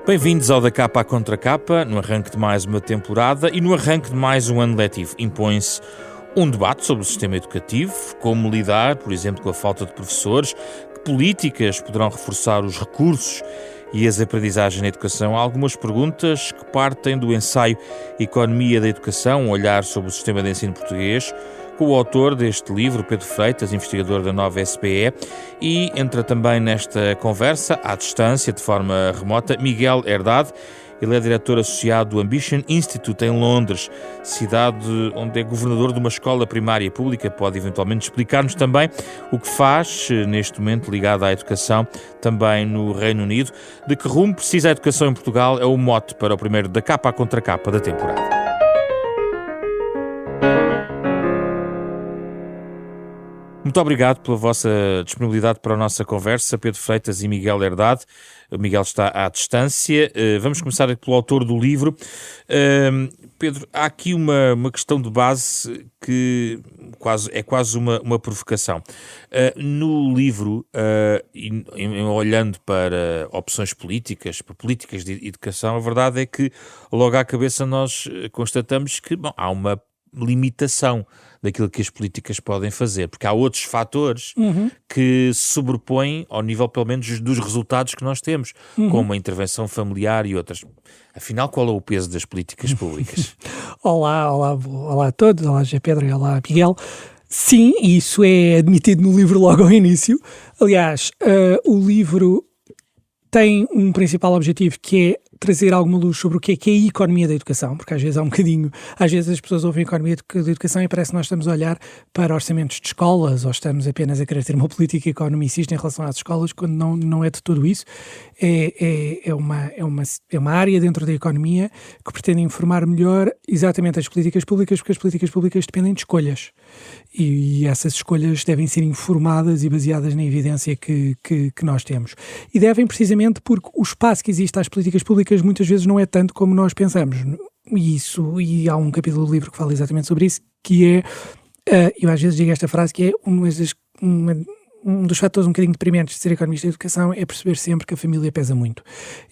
Bem-vindos ao Da Capa à Contra Capa, no arranque de mais uma temporada e no arranque de mais um ano letivo. Impõe-se um debate sobre o sistema educativo, como lidar, por exemplo, com a falta de professores, que políticas poderão reforçar os recursos e as aprendizagens na educação. Há algumas perguntas que partem do ensaio Economia da Educação, um olhar sobre o sistema de ensino português, com o autor deste livro, Pedro Freitas, investigador da Nova SPE, e entra também nesta conversa, à distância, de forma remota, Miguel Herdade. Ele é diretor associado do Ambition Institute em Londres, cidade onde é governador de uma escola primária pública. Pode eventualmente explicar-nos também o que faz, neste momento, ligado à educação, também no Reino Unido. De que rumo precisa a educação em Portugal é o mote para o primeiro Da Capa à Contra Capa da temporada. Muito obrigado pela vossa disponibilidade para a nossa conversa, Pedro Freitas e Miguel Herdade. O Miguel está à distância. Vamos começar pelo autor do livro. Pedro, há aqui uma questão de base que é quase uma provocação. No livro, olhando para opções políticas, para políticas de educação, a verdade é que logo à cabeça nós constatamos que há uma limitação daquilo que as políticas podem fazer, porque há outros fatores que se sobrepõem ao nível, pelo menos, dos resultados que nós temos, como a intervenção familiar e outras. Afinal, qual é o peso das políticas públicas? Olá a todos, olá José Pedro e olá Miguel. Sim, isso é admitido no livro logo ao início. Aliás, o livro tem um principal objetivo que é trazer alguma luz sobre o que é a economia da educação, porque às vezes às vezes as pessoas ouvem a economia da educação e parece que nós estamos a olhar para orçamentos de escolas ou estamos apenas a querer ter uma política economicista em relação às escolas, quando não é de tudo isso. É uma área dentro da economia que pretende informar melhor exatamente as políticas públicas, porque as políticas públicas dependem de escolhas. E essas escolhas devem ser informadas e baseadas na evidência que nós temos. E devem precisamente porque o espaço que existe às políticas públicas muitas vezes não é tanto como nós pensamos. E há um capítulo do livro que fala exatamente sobre isso, que é, eu às vezes digo esta frase, que é um dos fatores um bocadinho deprimentes de ser economista de educação, é perceber sempre que a família pesa muito.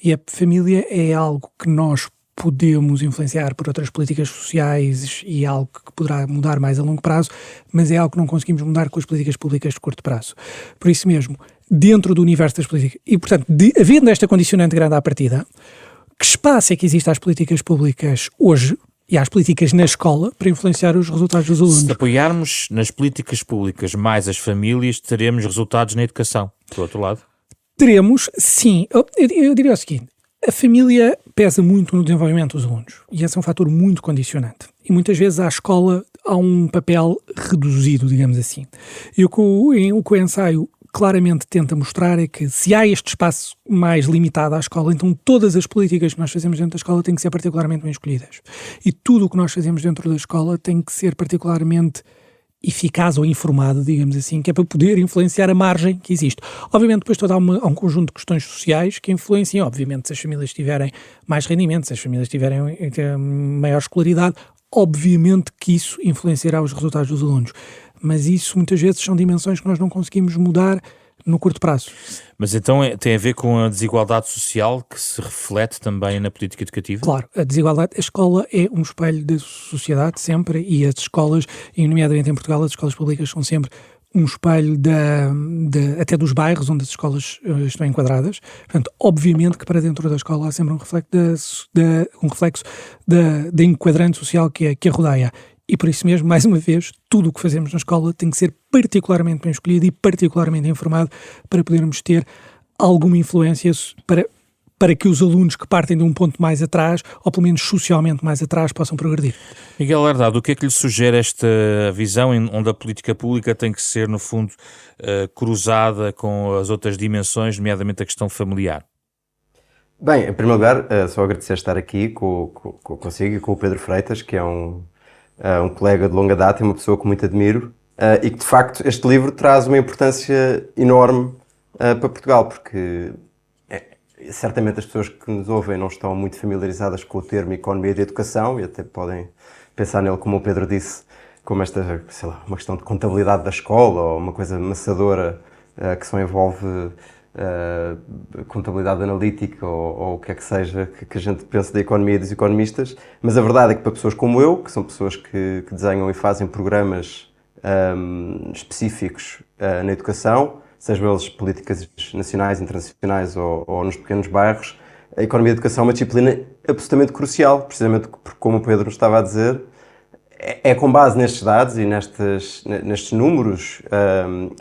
E a família é algo que nós podemos influenciar por outras políticas sociais e é algo que poderá mudar mais a longo prazo, mas é algo que não conseguimos mudar com as políticas públicas de curto prazo. Por isso mesmo, dentro do universo das políticas, e portanto, havendo esta condicionante grande à partida, que espaço é que existe às políticas públicas hoje e às políticas na escola para influenciar os resultados dos alunos? Se apoiarmos nas políticas públicas mais as famílias, teremos resultados na educação. Do outro lado? Teremos, sim. Eu diria o seguinte: a família pesa muito no desenvolvimento dos alunos e esse é um fator muito condicionante. E muitas vezes à escola há um papel reduzido, digamos assim. E o que o ensaio claramente tenta mostrar é que se há este espaço mais limitado à escola, então todas as políticas que nós fazemos dentro da escola têm que ser particularmente bem escolhidas. E tudo o que nós fazemos dentro da escola tem que ser particularmente eficaz ou informado, digamos assim, que é para poder influenciar a margem que existe. Obviamente depois há um conjunto de questões sociais que influenciam, obviamente, se as famílias tiverem mais rendimento, se as famílias tiverem maior escolaridade, obviamente que isso influenciará os resultados dos alunos. Mas isso muitas vezes são dimensões que nós não conseguimos mudar no curto prazo. Mas então tem a ver com a desigualdade social que se reflete também na política educativa? Claro, a escola é um espelho da sociedade sempre, e as escolas, e nomeadamente em Portugal, as escolas públicas são sempre um espelho até dos bairros onde as escolas estão enquadradas. Portanto, obviamente que para dentro da escola há sempre um reflexo da enquadrante social que a rodeia. E por isso mesmo, mais uma vez, tudo o que fazemos na escola tem que ser particularmente bem escolhido e particularmente informado para podermos ter alguma influência para que os alunos que partem de um ponto mais atrás, ou pelo menos socialmente mais atrás, possam progredir. Miguel Herdade, o que é que lhe sugere esta visão onde a política pública tem que ser, no fundo, cruzada com as outras dimensões, nomeadamente a questão familiar? Bem, em primeiro lugar, só agradecer estar aqui consigo e com o Pedro Freitas, que é um colega de longa data e uma pessoa que muito admiro, e que de facto este livro traz uma importância enorme para Portugal, porque certamente as pessoas que nos ouvem não estão muito familiarizadas com o termo economia de educação e até podem pensar nele, como o Pedro disse, como uma questão de contabilidade da escola ou uma coisa maçadora que só envolve contabilidade analítica ou o que é que seja que a gente pensa da economia e dos economistas, mas a verdade é que para pessoas como eu, que são pessoas que desenham e fazem programas específicos na educação, sejam eles políticas nacionais, internacionais ou nos pequenos bairros, a economia da educação é uma disciplina absolutamente crucial, precisamente porque, como o Pedro nos estava a dizer, é com base nestes dados e nestes números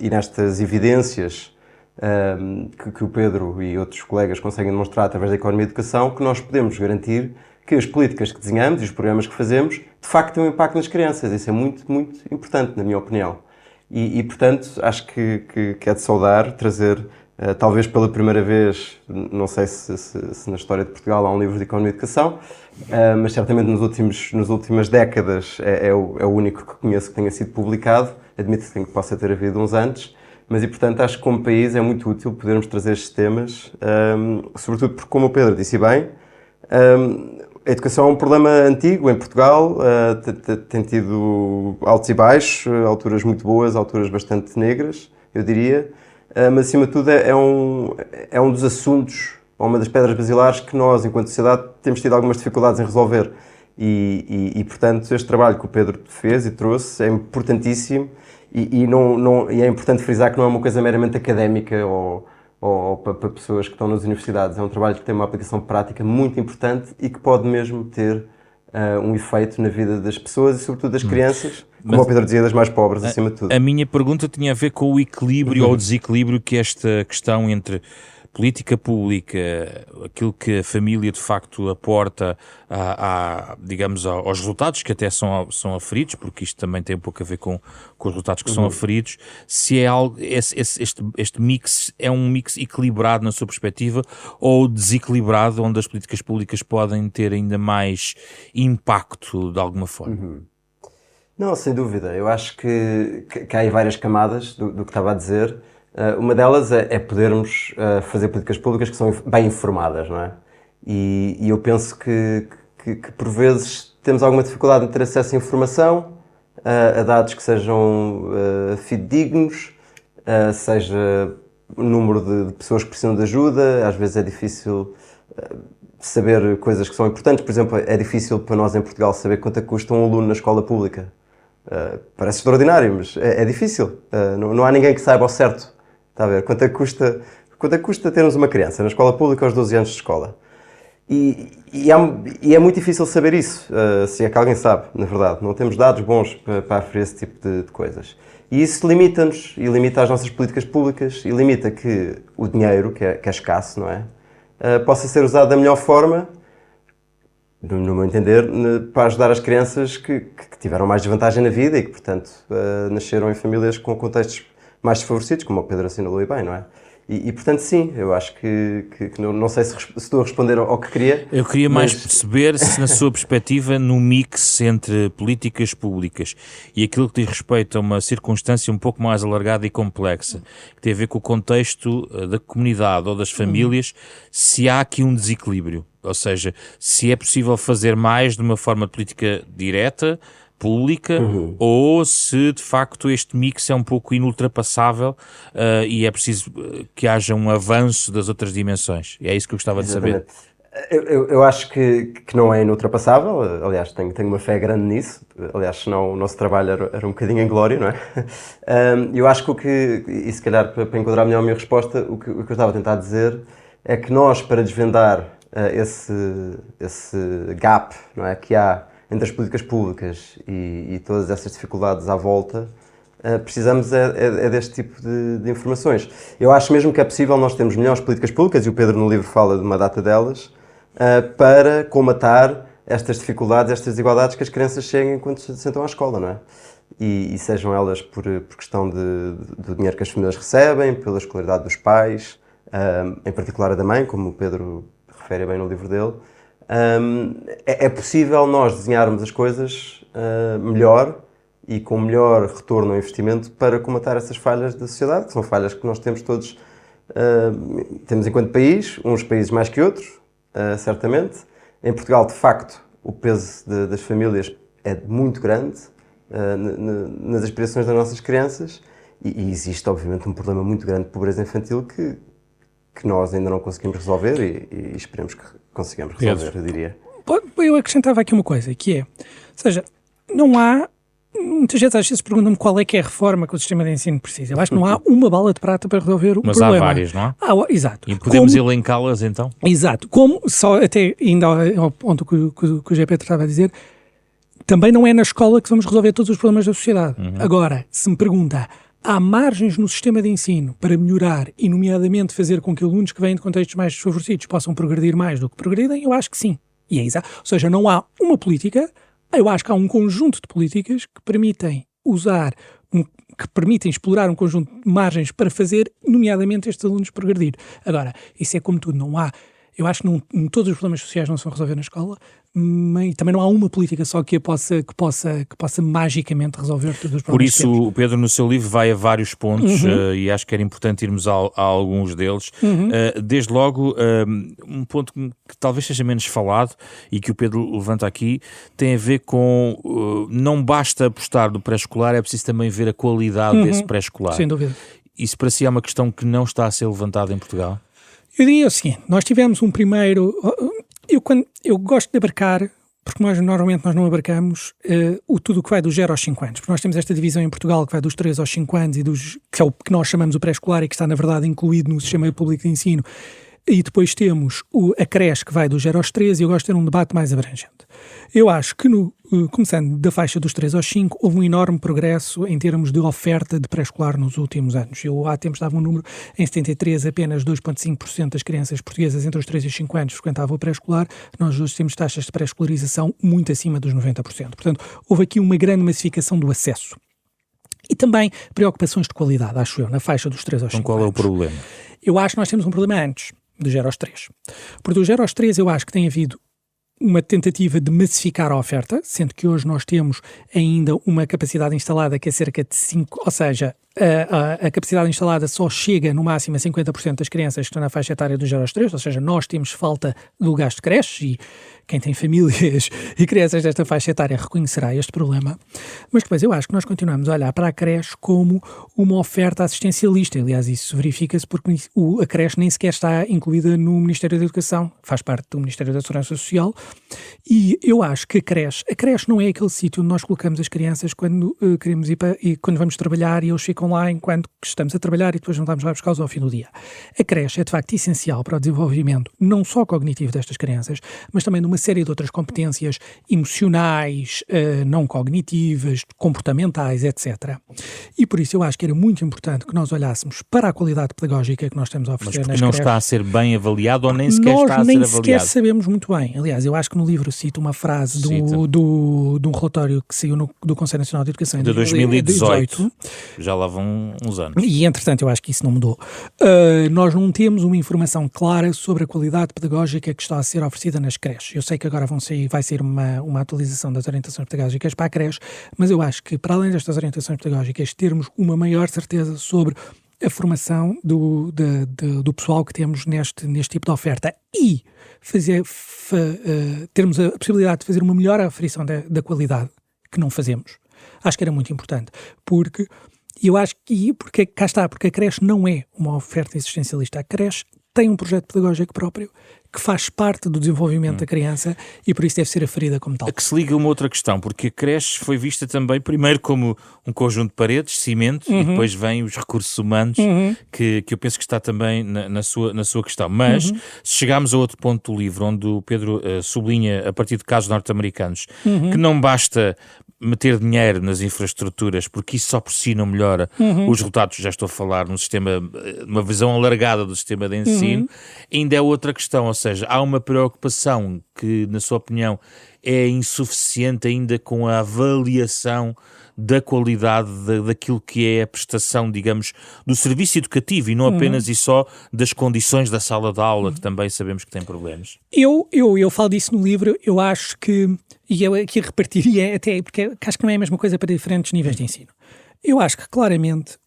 e nestas evidências que o Pedro e outros colegas conseguem demonstrar através da economia e educação que nós podemos garantir que as políticas que desenhamos e os programas que fazemos de facto têm um impacto nas crianças. Isso é muito, muito importante, na minha opinião. E portanto, acho que é de saudar trazer, talvez pela primeira vez, não sei se na história de Portugal há um livro de economia e educação, mas certamente nas últimas décadas é o único que conheço que tenha sido publicado. Admito que possa ter havido uns antes. Mas, e portanto, acho que como país é muito útil podermos trazer estes temas, sobretudo porque, como o Pedro disse bem, a educação é um problema antigo em Portugal, tem tido altos e baixos, alturas muito boas, alturas bastante negras, eu diria, mas acima de tudo é um dos assuntos, ou uma das pedras basilares que nós, enquanto sociedade, temos tido algumas dificuldades em resolver. E portanto, este trabalho que o Pedro fez e trouxe é importantíssimo. E é importante frisar que não é uma coisa meramente académica ou para pessoas que estão nas universidades. É um trabalho que tem uma aplicação prática muito importante e que pode mesmo ter um efeito na vida das pessoas e sobretudo das crianças, como o Pedro dizia, das mais pobres, acima de tudo. A minha pergunta tinha a ver com o equilíbrio ou o desequilíbrio que esta questão entre política pública, aquilo que a família de facto aporta digamos, aos resultados que até são aferidos, porque isto também tem um pouco a ver com os resultados que são aferidos, se é algo, este mix é um mix equilibrado na sua perspectiva ou desequilibrado, onde as políticas públicas podem ter ainda mais impacto de alguma forma? Não, sem dúvida. Eu acho que há aí várias camadas do que estava a dizer. Uma delas é podermos fazer políticas públicas que são bem informadas, não é? E eu penso que por vezes temos alguma dificuldade em ter acesso à informação, a dados que sejam fidedignos, seja o número de pessoas que precisam de ajuda. Às vezes é difícil saber coisas que são importantes. Por exemplo, é difícil para nós em Portugal saber quanto é que custa um aluno na escola pública. Parece extraordinário, mas é difícil. Não há ninguém que saiba ao certo. Está a ver? Quanto é que custa termos uma criança na escola pública aos 12 anos de escola? E é muito difícil saber isso, se é que alguém sabe, na verdade. Não temos dados bons para aferir esse tipo de coisas. E isso limita-nos, e limita as nossas políticas públicas, e limita que o dinheiro, que é escasso, não é? Possa ser usado da melhor forma, no meu entender, para ajudar as crianças que tiveram mais desvantagem na vida e que, portanto, nasceram em famílias com contextos mais desfavorecidos, como o Pedro assinalou bem, não é? E portanto, sim, eu acho que não sei se estou a responder ao que queria. Eu queria mais perceber se, na sua perspectiva, no mix entre políticas públicas e aquilo que diz respeito a uma circunstância um pouco mais alargada e complexa, que tem a ver com o contexto da comunidade ou das famílias, se há aqui um desequilíbrio. Ou seja, se é possível fazer mais de uma forma de política direta, pública, ou se de facto este mix é um pouco inultrapassável e é preciso que haja um avanço das outras dimensões. E é isso que eu gostava de saber. Eu acho que não é inultrapassável. Aliás, tenho uma fé grande nisso. Aliás, senão o nosso trabalho era um bocadinho inglório, não é? Eu acho e se calhar para enquadrar melhor a minha resposta, o que eu estava a tentar dizer é que nós, para desvendar esse gap, não é, que há entre as políticas públicas e todas essas dificuldades à volta, precisamos deste tipo de informações. Eu acho mesmo que é possível nós termos melhores políticas públicas, e o Pedro no livro fala de uma data delas, para colmatar estas dificuldades, estas desigualdades que as crianças cheguem quando se sentam à escola, não é? E sejam elas por questão do dinheiro que as famílias recebem, pela escolaridade dos pais, em particular a da mãe, como o Pedro refere bem no livro dele. É possível nós desenharmos as coisas melhor e com melhor retorno ao investimento para combater essas falhas da sociedade, que são falhas que nós temos todos, temos enquanto país, uns países mais que outros, certamente. Em Portugal, de facto, o peso das famílias é muito grande nas aspirações das nossas crianças e existe, obviamente, um problema muito grande de pobreza infantil que que nós ainda não conseguimos resolver e esperemos que consigamos resolver, eu diria. Eu acrescentava aqui uma coisa, que é, ou seja, não há, muitas vezes às vezes perguntam-me qual é que é a reforma que o sistema de ensino precisa. Eu acho que não há uma bala de prata para resolver o Mas problema. há várias, não há? Exato. E podemos elencá-las então? Exato. Como, só até ainda ao ponto que o G. Pedro estava a dizer, também não é na escola que vamos resolver todos os problemas da sociedade. Agora, se me pergunta, há margens no sistema de ensino para melhorar e, nomeadamente, fazer com que alunos que vêm de contextos mais desfavorecidos possam progredir mais do que progredem? Eu acho que sim. E é exato. Ou seja, não há uma política, eu acho que há um conjunto de políticas que permitem explorar um conjunto de margens para fazer, nomeadamente, estes alunos progredir. Agora, isso é como tudo, não há... Eu acho que todos os problemas sociais não se vão resolver na escola, mas também não há uma política só que possa magicamente resolver todos os problemas. Por isso, o Pedro, no seu livro, vai a vários pontos e acho que era importante irmos a alguns deles. Desde logo, um ponto que talvez seja menos falado e que o Pedro levanta aqui tem a ver com não basta apostar no pré-escolar, é preciso também ver a qualidade desse pré-escolar. Sem dúvida. Isso para si é uma questão que não está a ser levantada em Portugal? Eu diria o seguinte, nós tivemos um primeiro... Eu gosto de abarcar, porque normalmente nós não abarcamos tudo o que vai dos 0 aos 5 anos, porque nós temos esta divisão em Portugal que vai dos 3 aos 5 anos, que é o que nós chamamos o pré-escolar e que está, na verdade, incluído no sistema público de ensino, e depois temos a creche que vai dos 0 aos 3, e eu gosto de ter um debate mais abrangente. Eu acho que, começando da faixa dos 3 aos 5, houve um enorme progresso em termos de oferta de pré-escolar nos últimos anos. Eu há tempos dava um número, em 73 apenas 2,5% das crianças portuguesas entre os 3 e os 5 anos frequentavam o pré-escolar. Nós hoje temos taxas de pré-escolarização muito acima dos 90%. Portanto, houve aqui uma grande massificação do acesso. E também preocupações de qualidade, acho eu, na faixa dos 3 aos 5 então anos. qual é o problema? Eu acho que nós temos um problema antes, do 0 aos 3. Porque do 0 aos 3 eu acho que tem havido uma tentativa de massificar a oferta, sendo que hoje nós temos ainda uma capacidade instalada que é cerca de 5, ou seja, a capacidade instalada só chega no máximo a 50% das crianças que estão na faixa etária dos 0 aos 3, ou seja, nós temos falta de lugares de creche e quem tem famílias e crianças desta faixa etária reconhecerá este problema. Mas depois eu acho que nós continuamos a olhar para a creche como uma oferta assistencialista. Aliás, isso verifica-se porque a creche nem sequer está incluída no Ministério da Educação, faz parte do Ministério da Segurança Social, e eu acho que a creche não é aquele sítio onde nós colocamos as crianças quando queremos ir e quando vamos trabalhar e eles ficam lá enquanto estamos a trabalhar e depois não vamos lá buscar-los ao fim do dia. A creche é de facto essencial para o desenvolvimento não só cognitivo destas crianças, mas também de uma série de outras competências emocionais, não cognitivas, comportamentais, etc. E por isso eu acho que era muito importante que nós olhássemos para a qualidade pedagógica que nós temos a oferecer nas creches. Mas porque não está a ser bem avaliado ou nem sequer está a ser avaliado? Nós nem sequer sabemos muito bem. Aliás, eu acho que no livro cito uma frase de um relatório que saiu do Conselho Nacional de Educação de 2018. Já lá vão uns anos. E, entretanto, eu acho que isso não mudou. Nós não temos uma informação clara sobre a qualidade pedagógica que está a ser oferecida nas creches. Eu sei que agora vai sair uma atualização das orientações pedagógicas para a creche, mas eu acho que, para além destas orientações pedagógicas, termos uma maior certeza sobre a formação do pessoal que temos neste tipo de oferta e termos a possibilidade de fazer uma melhor aferição da qualidade, que não fazemos. Acho que era muito importante, porque cá está, porque a creche não é uma oferta existencialista. A creche tem um projeto pedagógico próprio que faz parte do desenvolvimento da criança e por isso deve ser aferida como tal. A que se liga uma outra questão, porque a creche foi vista também primeiro como um conjunto de paredes, cimento, e depois vêm os recursos humanos, que eu penso que está também na sua questão. Mas, se chegarmos a outro ponto do livro, onde o Pedro sublinha, a partir de casos norte-americanos, que não basta meter dinheiro nas infraestruturas, porque isso só por si não melhora os resultados. Já estou a falar num sistema, uma visão alargada do sistema de ensino. Ainda é outra questão, ou seja, há uma preocupação que, na sua opinião, é insuficiente ainda com a avaliação da qualidade daquilo que é a prestação, digamos, do serviço educativo e não apenas e só das condições da sala de aula, que também sabemos que tem problemas. Eu falo disso no livro, eu acho que, e eu aqui repartiria até, porque acho que não é a mesma coisa para diferentes níveis de ensino. Eu acho que claramente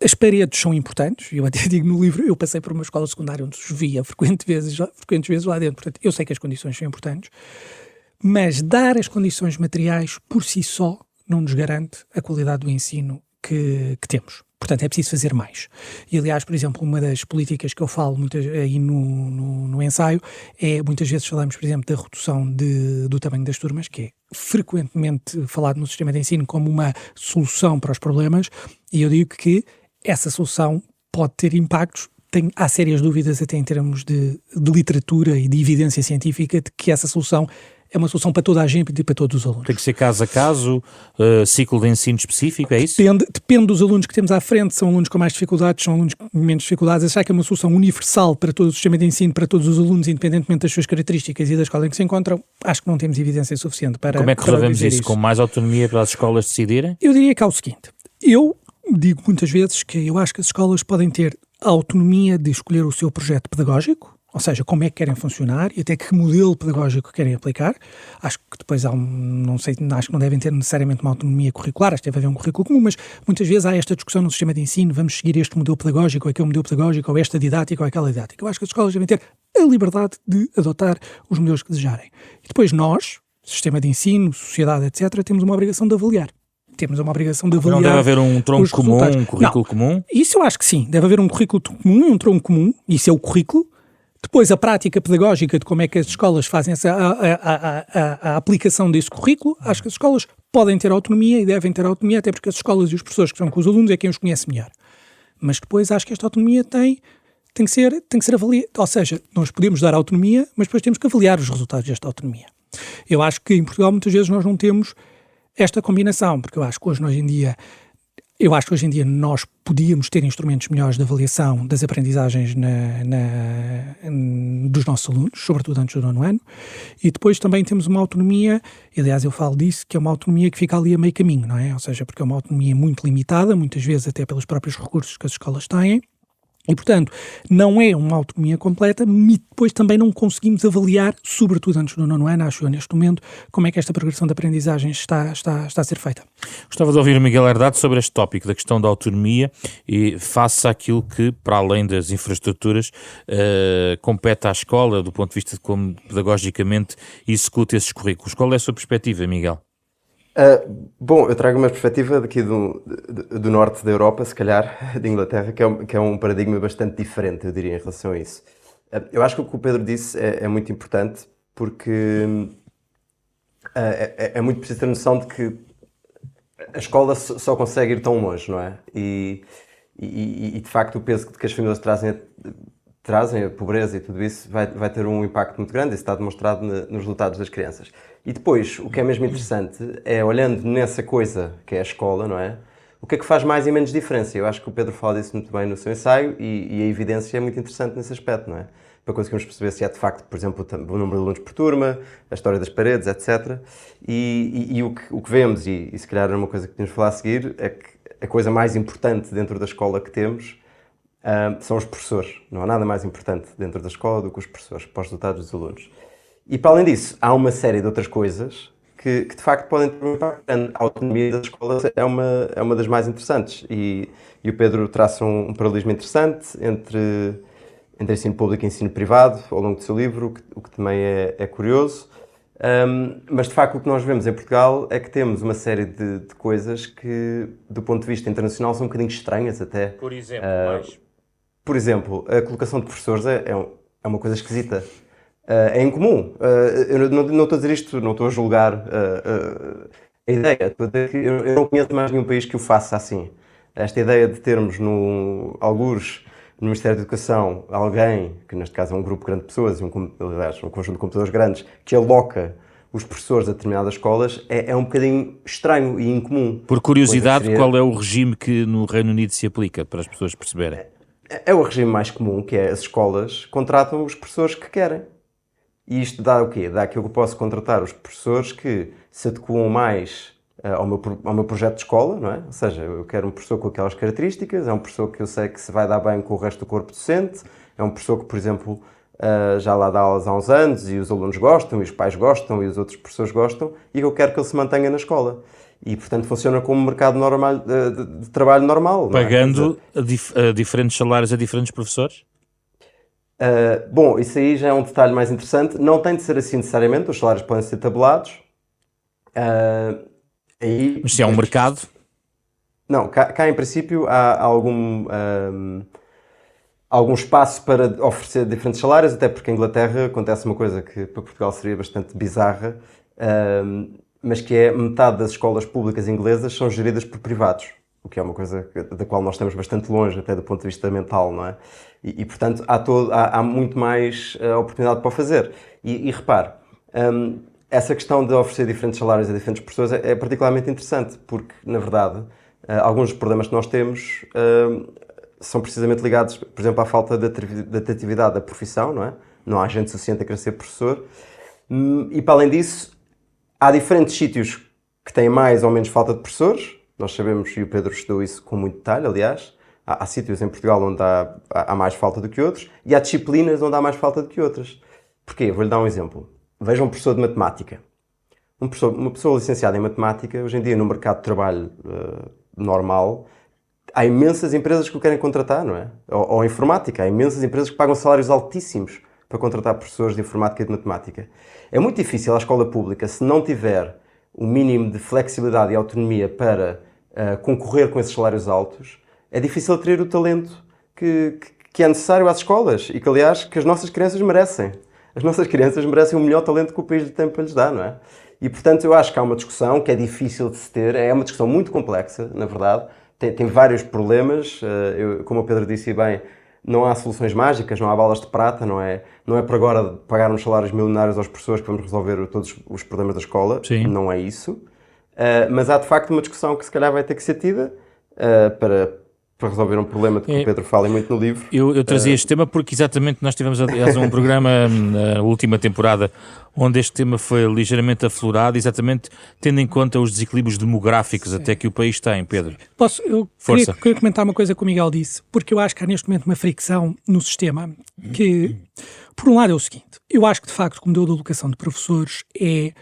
as paredes são importantes, eu até digo no livro, eu passei por uma escola secundária onde chovia frequentes vezes lá dentro, portanto eu sei que as condições são importantes, mas dar as condições materiais por si só não nos garante a qualidade do ensino que temos. Portanto, é preciso fazer mais. E, aliás, por exemplo, uma das políticas que eu falo aí no ensaio é, muitas vezes falamos, por exemplo, da redução do tamanho das turmas, que é frequentemente falado no sistema de ensino como uma solução para os problemas, e eu digo que essa solução pode ter impactos. Há sérias dúvidas até em termos de literatura e de evidência científica de que essa solução é uma solução para toda a gente e para todos os alunos. Tem que ser caso a caso, ciclo de ensino específico, é isso? Depende dos alunos que temos à frente, são alunos com mais dificuldades, são alunos com menos dificuldades. Achar que é uma solução universal para todo o sistema de ensino, para todos os alunos, independentemente das suas características e da escola em que se encontram, acho que não temos evidência suficiente para. Como é que resolvemos isso? Com mais autonomia para as escolas decidirem? Eu diria que é o seguinte, eu digo muitas vezes que eu acho que as escolas podem ter a autonomia de escolher o seu projeto pedagógico, ou seja, como é que querem funcionar e até que modelo pedagógico querem aplicar. Acho que depois acho que não devem ter necessariamente uma autonomia curricular, acho que deve haver um currículo comum, mas muitas vezes há esta discussão no sistema de ensino, vamos seguir este modelo pedagógico, ou aquele modelo pedagógico, ou esta didática, ou aquela didática. Eu acho que as escolas devem ter a liberdade de adotar os modelos que desejarem. E depois nós, sistema de ensino, sociedade, etc., temos uma obrigação de avaliar. Temos uma obrigação de avaliar. Não deve haver um tronco comum, um currículo comum? Isso eu acho que sim. Deve haver um currículo comum e um tronco comum. Isso é o currículo. Depois, a prática pedagógica de como é que as escolas fazem a aplicação desse currículo, acho que as escolas podem ter autonomia e devem ter autonomia, até porque as escolas e os professores que estão com os alunos é quem os conhece melhor. Mas depois acho que esta autonomia tem que ser avaliada. Ou seja, nós podemos dar autonomia, mas depois temos que avaliar os resultados desta autonomia. Eu acho que em Portugal muitas vezes nós não temos esta combinação, porque eu acho que hoje em dia nós podíamos ter instrumentos melhores de avaliação das aprendizagens dos nossos alunos, sobretudo antes do 9º ano, e depois também temos uma autonomia, aliás eu falo disso, que é uma autonomia que fica ali a meio caminho, não é? Ou seja, porque é uma autonomia muito limitada, muitas vezes até pelos próprios recursos que as escolas têm, e, portanto, não é uma autonomia completa, e depois também não conseguimos avaliar, sobretudo antes do 9º ano, acho eu, neste momento, como é que esta progressão de aprendizagem está a ser feita. Gostava de ouvir o Miguel Herdade sobre este tópico da questão da autonomia e face àquilo que, para além das infraestruturas, compete à escola, do ponto de vista de como pedagogicamente executa esses currículos. Qual é a sua perspectiva, Miguel? Bom, eu trago uma perspectiva daqui do norte da Europa, se calhar, de Inglaterra, que é um paradigma bastante diferente, eu diria, em relação a isso. Eu acho que o que o Pedro disse é muito importante, porque é muito preciso ter noção de que a escola só consegue ir tão longe, não é? E de facto, o peso que as famílias trazem, a pobreza e tudo isso, vai ter um impacto muito grande. Isso está demonstrado nos resultados das crianças. E depois, o que é mesmo interessante é, olhando nessa coisa que é a escola, não é? O que é que faz mais e menos diferença? Eu acho que o Pedro fala disso muito bem no seu ensaio e a evidência é muito interessante nesse aspecto, não é? Para conseguirmos perceber se é de facto, por exemplo, o número de alunos por turma, a história das paredes, etc. E o que vemos, e se calhar era uma coisa que tínhamos de falar a seguir, é que a coisa mais importante dentro da escola que temos são os professores. Não há nada mais importante dentro da escola do que os professores, para os resultados dos alunos. E para além disso, há uma série de outras coisas que de facto podem ter um impacto. A autonomia das escolas é uma das mais interessantes. E o Pedro traça um paralelismo interessante entre ensino público e ensino privado ao longo do seu livro, o que também é curioso. Mas de facto o que nós vemos em Portugal é que temos uma série de coisas que, do ponto de vista internacional, são um bocadinho estranhas até. Por exemplo, Por exemplo, a colocação de professores é uma coisa esquisita. É incomum. Eu não estou a dizer isto, não estou a julgar a ideia. Estou a dizer que eu não conheço mais nenhum país que o faça assim. Esta ideia de termos algures no Ministério da Educação alguém, que neste caso é um grupo grande de pessoas, aliás, um conjunto de computadores grandes, que aloca os professores a determinadas escolas, é um bocadinho estranho e incomum. Por curiosidade, qual é o regime que no Reino Unido se aplica, para as pessoas perceberem? É o regime mais comum, que é as escolas contratam os professores que querem. E isto dá o quê? Dá que eu posso contratar os professores que se adequam mais ao meu projeto de escola, não é? Ou seja, eu quero um professor com aquelas características, é um professor que eu sei que se vai dar bem com o resto do corpo docente, é um professor que, por exemplo, já lá dá aulas há uns anos e os alunos gostam, e os pais gostam, e os outros professores gostam, e eu quero que ele se mantenha na escola. E, portanto, funciona como um mercado normal, de trabalho normal. Pagando diferentes salários a diferentes professores? Bom, isso aí já é um detalhe mais interessante. Não tem de ser assim necessariamente, os salários podem ser tabulados. Mas se é um mercado? Não, cá em princípio há algum espaço para oferecer diferentes salários, até porque em Inglaterra acontece uma coisa que para Portugal seria bastante bizarra, mas que é metade das escolas públicas inglesas são geridas por privados, o que é uma coisa da qual nós estamos bastante longe, até do ponto de vista mental, não é? E portanto, há muito mais oportunidade para o fazer. E repare, essa questão de oferecer diferentes salários a diferentes pessoas é particularmente interessante, porque, na verdade, alguns dos problemas que nós temos são precisamente ligados, por exemplo, à falta de atratividade da profissão, não é? Não há gente suficiente a querer ser professor. E, para além disso, há diferentes sítios que têm mais ou menos falta de professores. Nós sabemos, e o Pedro estudou isso com muito detalhe, aliás. Há sítios em Portugal onde há mais falta do que outros, e há disciplinas onde há mais falta do que outras. Porquê? Vou-lhe dar um exemplo. Veja um professor de matemática. Uma pessoa licenciada em matemática, hoje em dia no mercado de trabalho normal, há imensas empresas que o querem contratar, não é? Ou informática, há imensas empresas que pagam salários altíssimos para contratar professores de informática e de matemática. É muito difícil a escola pública, se não tiver o mínimo de flexibilidade e autonomia para concorrer com esses salários altos, é difícil atrair o talento que é necessário às escolas e que, aliás, que as nossas crianças merecem. As nossas crianças merecem o melhor talento que o país tem para lhes dar, não é? E, portanto, eu acho que há uma discussão que é difícil de se ter, é uma discussão muito complexa, na verdade, tem vários problemas, como o Pedro disse bem, não há soluções mágicas, não há balas de prata, não é por agora pagar uns salários milionários às pessoas que vamos resolver todos os problemas da escola. Sim. Não é isso. Mas há, de facto, uma discussão que se calhar vai ter que ser tida para resolver um problema de que o Pedro fala muito no livro. Eu trazia este tema porque exatamente nós tivemos, aliás, um programa na última temporada onde este tema foi ligeiramente aflorado, exatamente tendo em conta os desequilíbrios demográficos até que o país tem, Pedro. Eu queria comentar uma coisa que o Miguel disse, porque eu acho que há neste momento uma fricção no sistema que, por um lado, é o seguinte: eu acho que, de facto, o modelo de alocação de professores é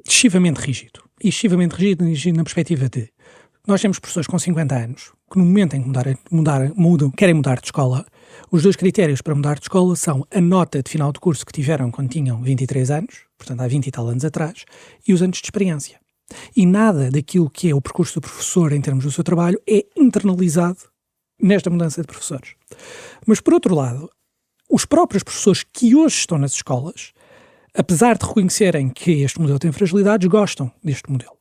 excessivamente rígido. E excessivamente rígido na perspectiva de nós temos professores com 50 anos que no momento em que querem mudar de escola, os dois critérios para mudar de escola são a nota de final de curso que tiveram quando tinham 23 anos, portanto há 20 e tal anos atrás, e os anos de experiência. E nada daquilo que é o percurso do professor em termos do seu trabalho é internalizado nesta mudança de professores. Mas, por outro lado, os próprios professores que hoje estão nas escolas, apesar de reconhecerem que este modelo tem fragilidades, gostam deste modelo.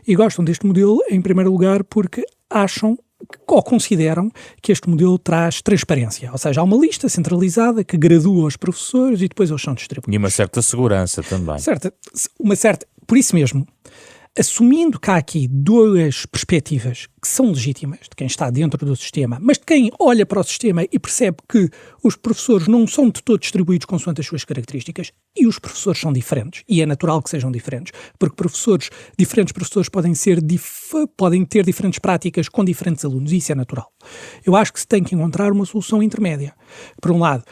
E gostam deste modelo, em primeiro lugar, porque acham ou consideram que este modelo traz transparência. Ou seja, há uma lista centralizada que gradua os professores e depois eles são distribuídos. E uma certa segurança também. Por isso mesmo, assumindo que há aqui duas perspectivas que são legítimas, de quem está dentro do sistema, mas de quem olha para o sistema e percebe que os professores não são de todo distribuídos consoante as suas características, e os professores são diferentes, e é natural que sejam diferentes, porque diferentes professores podem ter diferentes práticas com diferentes alunos, e isso é natural. Eu acho que se tem que encontrar uma solução intermédia. Por um lado,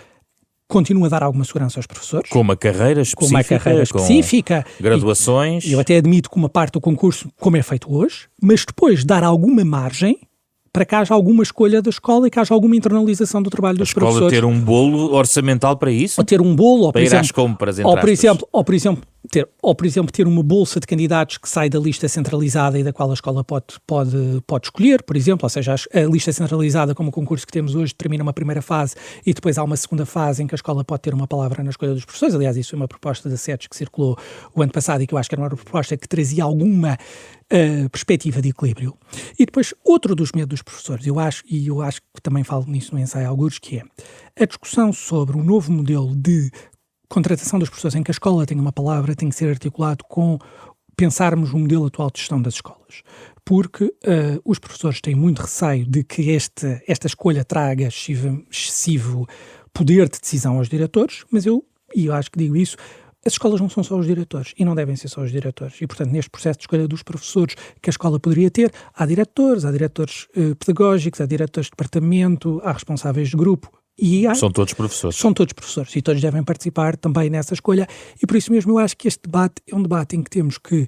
continua a dar alguma segurança aos professores. Com uma carreira específica, com graduações. Eu até admito que uma parte do concurso, como é feito hoje, mas depois dar alguma margem para que haja alguma escolha da escola e que haja alguma internalização do trabalho dos professores. A escola ter um bolo orçamental para isso? Ou ter um bolo, para ir às compras, entre aspas. Ou, por exemplo, ter uma bolsa de candidatos que sai da lista centralizada e da qual a escola pode escolher, por exemplo. Ou seja, a lista centralizada, como o concurso que temos hoje, termina uma primeira fase e depois há uma segunda fase em que a escola pode ter uma palavra na escolha dos professores. Aliás, isso foi uma proposta da SETES que circulou o ano passado e que eu acho que era uma proposta que trazia alguma perspectiva de equilíbrio. E depois, outro dos medos dos professores, eu acho que também falo nisso no ensaio algures, que é a discussão sobre o novo modelo de contratação dos professores em que a escola tem uma palavra, tem que ser articulado com pensarmos o modelo atual de gestão das escolas. Porque os professores têm muito receio de que esta escolha traga excessivo poder de decisão aos diretores, mas eu acho que digo isso, as escolas não são só os diretores e não devem ser só os diretores. E, portanto, neste processo de escolha dos professores que a escola poderia ter, há diretores pedagógicos, há diretores de departamento, há responsáveis de grupo. São todos professores. São todos professores e todos devem participar também nessa escolha. E por isso mesmo eu acho que este debate é um debate em que temos que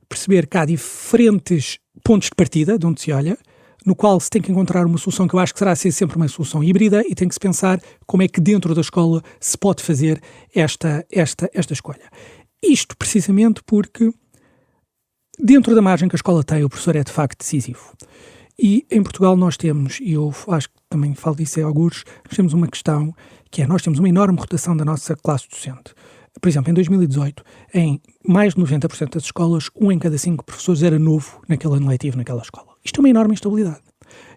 perceber que há diferentes pontos de partida de onde se olha, no qual se tem que encontrar uma solução que eu acho que será ser sempre uma solução híbrida e tem que se pensar como é que dentro da escola se pode fazer esta escolha. Isto precisamente porque dentro da margem que a escola tem, o professor é de facto decisivo. E em Portugal nós temos, e eu acho que também falo disso em alguns, nós temos uma questão que é, nós temos uma enorme rotação da nossa classe docente. Por exemplo, em 2018, em mais de 90% das escolas, 1 em cada 5 professores era novo naquele ano letivo, naquela escola. Isto é uma enorme instabilidade.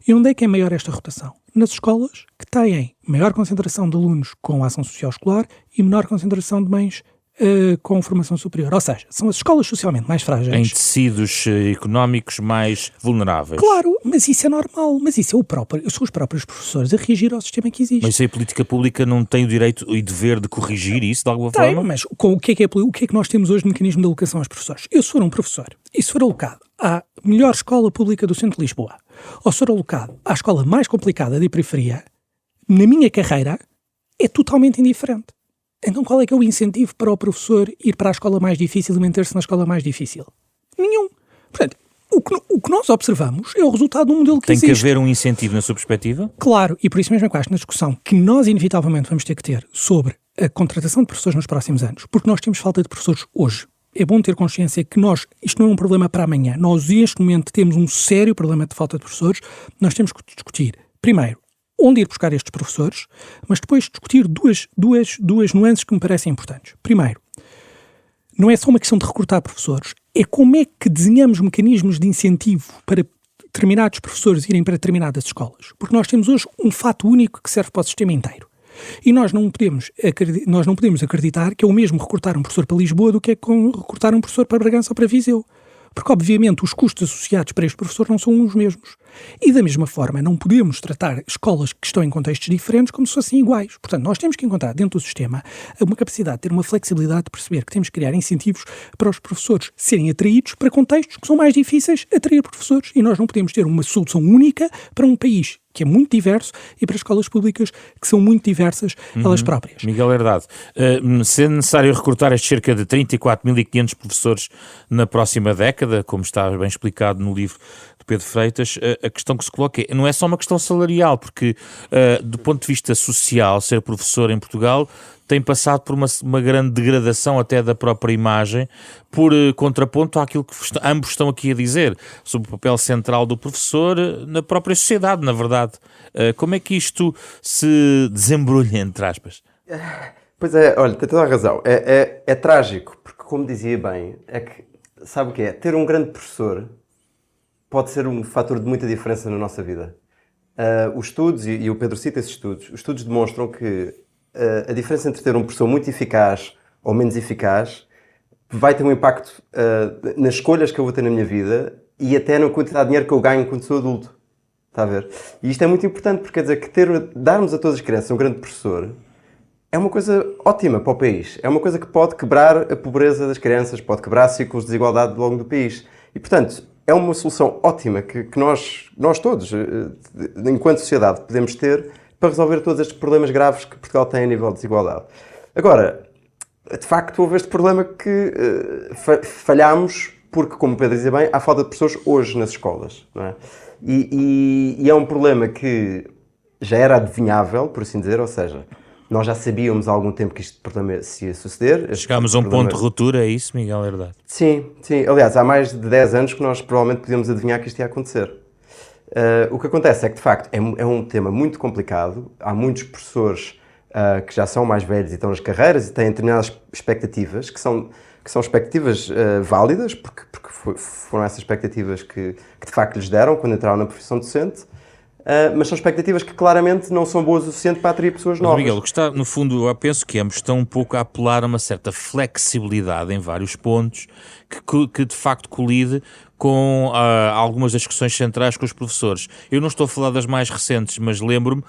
E onde é que é maior esta rotação? Nas escolas que têm maior concentração de alunos com ação social escolar e menor concentração de mães com formação superior. Ou seja, são as escolas socialmente mais frágeis. Em tecidos económicos mais vulneráveis. Claro, mas isso é normal. Mas isso são os próprios professores a reagir ao sistema que existe. Mas se a política pública não tem o direito e dever de corrigir isso de alguma forma? Mas o que é que nós temos hoje de mecanismo de alocação aos professores? Eu, se for um professor, e se for alocado à melhor escola pública do centro de Lisboa, ou se for alocado à escola mais complicada de periferia, na minha carreira, é totalmente indiferente. Então qual é que é o incentivo para o professor ir para a escola mais difícil e manter-se na escola mais difícil? Nenhum. Portanto, o que nós observamos é o resultado de um modelo que existe. Tem que haver um incentivo na sua perspectiva? Claro, e por isso mesmo é que eu acho que na discussão que nós inevitavelmente vamos ter que ter sobre a contratação de professores nos próximos anos, porque nós temos falta de professores hoje. É bom ter consciência que isto não é um problema para amanhã. Nós, neste momento, temos um sério problema de falta de professores. Nós temos que discutir, primeiro, onde ir buscar estes professores, mas depois discutir duas nuances que me parecem importantes. Primeiro, não é só uma questão de recrutar professores, é como é que desenhamos mecanismos de incentivo para determinados professores irem para determinadas escolas. Porque nós temos hoje um fato único que serve para o sistema inteiro. E nós não podemos acreditar que é o mesmo recrutar um professor para Lisboa do que é recrutar um professor para Bragança ou para Viseu. Porque, obviamente, os custos associados para este professor não são os mesmos. E, da mesma forma, não podemos tratar escolas que estão em contextos diferentes como se fossem iguais. Portanto, nós temos que encontrar dentro do sistema uma capacidade de ter uma flexibilidade de perceber que temos que criar incentivos para os professores serem atraídos para contextos que são mais difíceis a atrair professores. E nós não podemos ter uma solução única para um país que é muito diverso e para escolas públicas que são muito diversas elas próprias. Miguel Herdade, se é necessário recrutar estes cerca de 34.500 professores na próxima década, como está bem explicado no livro de Pedro Freitas, a questão que se coloca não é só uma questão salarial, porque do ponto de vista social, ser professor em Portugal tem passado por uma grande degradação até da própria imagem, por contraponto àquilo que ambos estão aqui a dizer, sobre o papel central do professor na própria sociedade, na verdade. Como é que isto se desembrulha, entre aspas? Pois é, olha, tem toda a razão. É trágico, porque como dizia bem, é que, sabe o que é? Ter um grande professor pode ser um fator de muita diferença na nossa vida. Os estudos, e o Pedro cita esses estudos, os estudos demonstram que a diferença entre ter um professor muito eficaz ou menos eficaz vai ter um impacto nas escolhas que eu vou ter na minha vida e até na quantidade de dinheiro que eu ganho quando sou adulto. Está a ver? E isto é muito importante, porque quer dizer que darmos a todas as crianças um grande professor é uma coisa ótima para o país. É uma coisa que pode quebrar a pobreza das crianças, pode quebrar ciclos de desigualdade ao longo do país. E, portanto, é uma solução ótima que nós todos, enquanto sociedade, podemos ter para resolver todos estes problemas graves que Portugal tem a nível de desigualdade. Agora, de facto, houve este problema que falhámos porque, como o Pedro dizia bem, há falta de professores hoje nas escolas. Não é? E é um problema que já era adivinhável, por assim dizer, ou seja, nós já sabíamos há algum tempo que este problema se ia suceder. Chegámos a um ponto de ruptura, é isso, Miguel Herdade? Sim. Aliás, há mais de 10 anos que nós provavelmente podíamos adivinhar que isto ia acontecer. O que acontece é que, de facto, é um tema muito complicado. Há muitos professores que já são mais velhos e estão nas carreiras e têm determinadas expectativas que são expectativas válidas, porque foram essas expectativas que de facto lhes deram quando entraram na profissão docente, mas são expectativas que claramente não são boas o suficiente para atrair pessoas novas. Miguel, o que está, no fundo, eu penso que ambos estão um pouco a apelar a uma certa flexibilidade em vários pontos que de facto colide com algumas das questões centrais com os professores. Eu não estou a falar das mais recentes, mas lembro-me,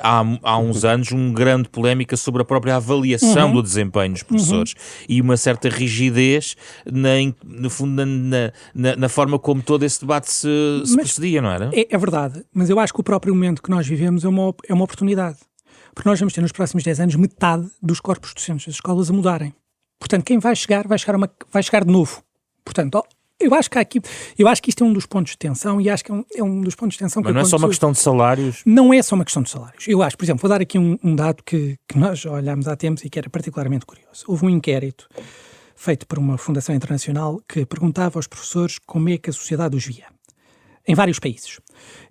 há uns anos, uma grande polémica sobre a própria avaliação do desempenho dos professores e uma certa rigidez no fundo, na forma como todo esse debate se procedia, não era? É verdade, mas eu acho que o próprio momento que nós vivemos é uma oportunidade. Porque nós vamos ter nos próximos 10 anos metade dos corpos docentes das escolas a mudarem. Portanto, quem vai chegar de novo. Portanto, eu acho que isto é um dos pontos de tensão e acho que é um dos pontos de tensão que não é só uma questão de salários? Não é só uma questão de salários. Eu acho, por exemplo, vou dar aqui um dado que nós olhámos há tempos e que era particularmente curioso. Houve um inquérito feito por uma fundação internacional que perguntava aos professores como é que a sociedade os via, em vários países.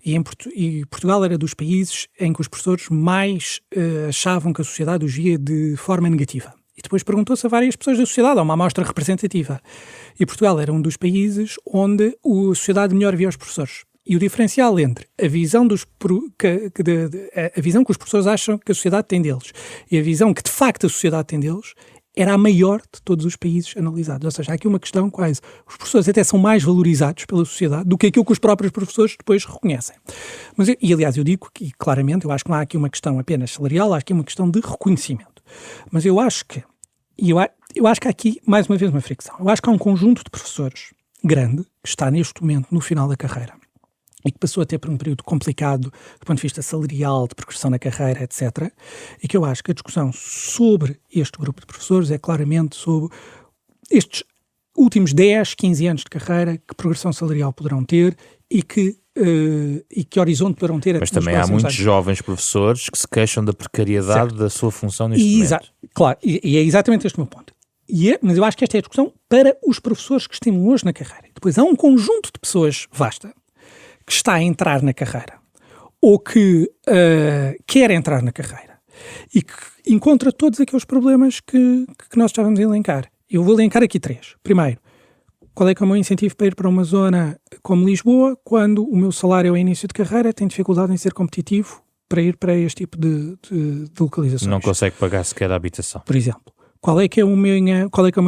E Portugal era dos países em que os professores mais achavam que a sociedade os via de forma negativa. E depois perguntou-se a várias pessoas da sociedade, a uma amostra representativa. E Portugal era um dos países onde a sociedade melhor via os professores. E o diferencial entre a visão a visão que os professores acham que a sociedade tem deles e a visão que de facto a sociedade tem deles era a maior de todos os países analisados. Ou seja, há aqui uma questão quase, os professores até são mais valorizados pela sociedade do que aquilo que os próprios professores depois reconhecem. Aliás, eu digo que, claramente, eu acho que não há aqui uma questão apenas salarial, há aqui uma questão de reconhecimento. Mas eu acho que há aqui, mais uma vez, uma fricção. Eu acho que há um conjunto de professores grande que está neste momento no final da carreira e que passou a ter por um período complicado do ponto de vista salarial, de progressão na carreira, etc. E que eu acho que a discussão sobre este grupo de professores é claramente sobre estes últimos 10, 15 anos de carreira, que progressão salarial poderão ter e que horizonte poderão ter. Mas também há muitos jovens professores que se queixam da precariedade da sua função neste momento. Claro, e é exatamente este o meu ponto. Mas eu acho que esta é a discussão para os professores que estão hoje na carreira. Depois há um conjunto de pessoas vasta que está a entrar na carreira ou que quer entrar na carreira e que encontra todos aqueles problemas que nós estávamos a elencar. Eu vou elencar aqui 3. Primeiro, qual é que é o meu incentivo para ir para uma zona como Lisboa quando o meu salário ao início de carreira tem dificuldade em ser competitivo para ir para este tipo de localizações? Não consegue pagar sequer a habitação. Por exemplo, qual é que é o meu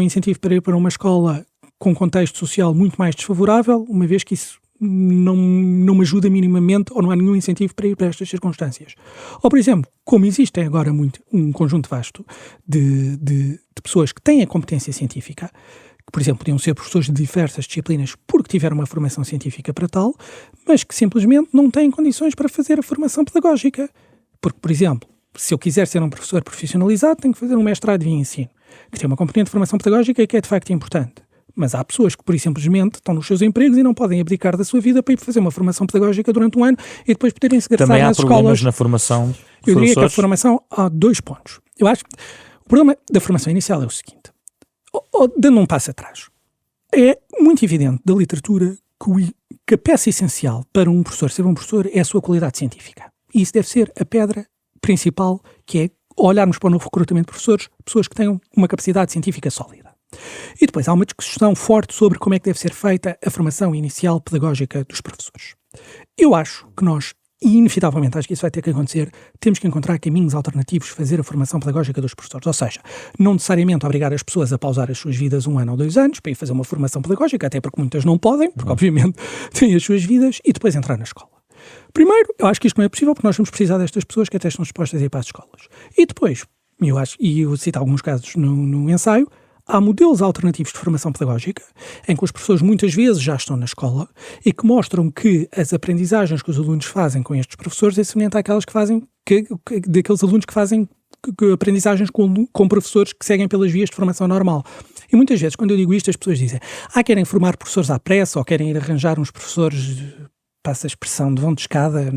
incentivo para ir para uma escola com contexto social muito mais desfavorável, uma vez que isso não me ajuda minimamente ou não há nenhum incentivo para ir para estas circunstâncias? Ou, por exemplo, como existem agora um conjunto vasto de pessoas que têm a competência científica, que, por exemplo, podiam ser professores de diversas disciplinas porque tiveram uma formação científica para tal, mas que simplesmente não têm condições para fazer a formação pedagógica. Porque, por exemplo, se eu quiser ser um professor profissionalizado, tenho que fazer um mestrado em ensino, que tem uma componente de formação pedagógica que é de facto importante. Mas há pessoas que, por e simplesmente, estão nos seus empregos e não podem abdicar da sua vida para ir fazer uma formação pedagógica durante um ano e depois poderem se graçar nas escolas. Também há problemas na formação de professores? Eu diria que a formação há 2 pontos. Eu acho que o problema da formação inicial é o seguinte, dando um passo atrás. É muito evidente da literatura que a peça essencial para um professor ser um professor é a sua qualidade científica. E isso deve ser a pedra principal, que é olharmos para o novo recrutamento de professores, pessoas que tenham uma capacidade científica sólida. E depois há uma discussão forte sobre como é que deve ser feita a formação inicial pedagógica dos professores. Eu acho que nós, e inevitavelmente acho que isso vai ter que acontecer, temos que encontrar caminhos alternativos de fazer a formação pedagógica dos professores. Ou seja, não necessariamente obrigar as pessoas a pausar as suas vidas 1 ano ou 2 anos para ir fazer uma formação pedagógica, até porque muitas não podem, porque obviamente têm as suas vidas, e depois entrar na escola. Primeiro, eu acho que isto não é possível porque nós vamos precisar destas pessoas que até estão dispostas a ir para as escolas. E depois, eu cito alguns casos no ensaio, há modelos alternativos de formação pedagógica em que os professores muitas vezes já estão na escola e que mostram que as aprendizagens que os alunos fazem com estes professores é semelhante àquelas que fazem daqueles alunos que fazem aprendizagens com professores que seguem pelas vias de formação normal. E muitas vezes, quando eu digo isto, as pessoas dizem querem formar professores à pressa ou querem ir arranjar uns professores, passa a expressão, de vão de escada,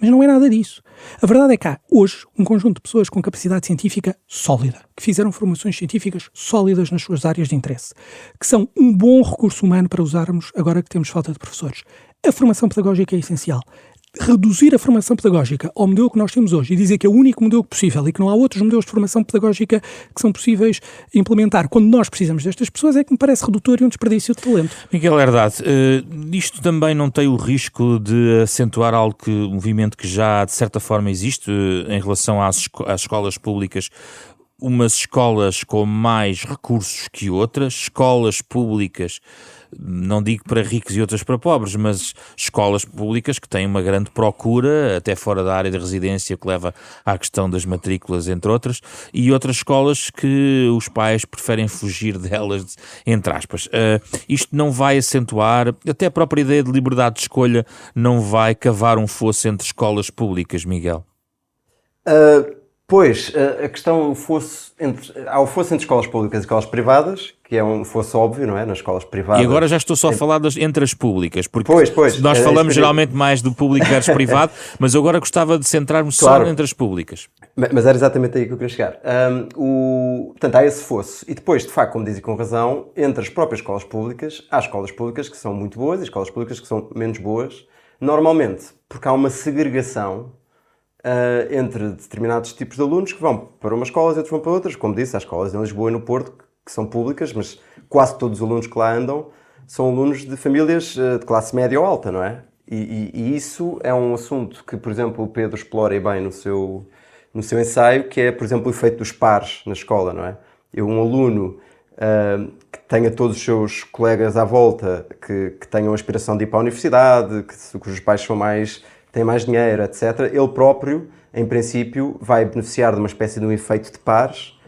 mas não é nada disso. A verdade é que há hoje um conjunto de pessoas com capacidade científica sólida, que fizeram formações científicas sólidas nas suas áreas de interesse, que são um bom recurso humano para usarmos agora que temos falta de professores. A formação pedagógica é essencial. Reduzir a formação pedagógica ao modelo que nós temos hoje e dizer que é o único modelo possível e que não há outros modelos de formação pedagógica que são possíveis implementar quando nós precisamos destas pessoas é que me parece redutor e um desperdício de talento. Miguel Herdade, isto também não tem o risco de acentuar um movimento que já de certa forma existe em relação às escolas públicas, umas escolas com mais recursos que outras, escolas públicas, não digo para ricos e outras para pobres, mas escolas públicas que têm uma grande procura, até fora da área de residência, que leva à questão das matrículas, entre outras, e outras escolas que os pais preferem fugir delas, entre aspas. Isto não vai acentuar, até a própria ideia de liberdade de escolha não vai cavar um fosso entre escolas públicas, Miguel? Pois, a questão há o fosso entre escolas públicas e escolas privadas, que é um fosso óbvio, não é? Nas escolas privadas. E agora já estou só a falar entre as públicas, porque nós falamos geralmente mais do público versus privado, mas eu agora gostava de centrarmos só entre as públicas. Mas era exatamente aí que eu queria chegar. Portanto, há esse fosso. E depois, de facto, como dizem com razão, entre as próprias escolas públicas, há escolas públicas que são muito boas e escolas públicas que são menos boas. Normalmente, porque há uma segregação entre determinados tipos de alunos que vão para umas escolas e outros vão para outras. Como disse, há escolas em Lisboa e no Porto que são públicas, mas quase todos os alunos que lá andam são alunos de famílias de classe média ou alta, não é? E isso é um assunto que, por exemplo, o Pedro explora bem no seu ensaio, que é, por exemplo, o efeito dos pares na escola, não é? Um aluno que tenha todos os seus colegas à volta, que tenham a aspiração de ir para a universidade, cujos pais têm mais dinheiro, etc., ele próprio, em princípio, vai beneficiar de uma espécie de um efeito de pares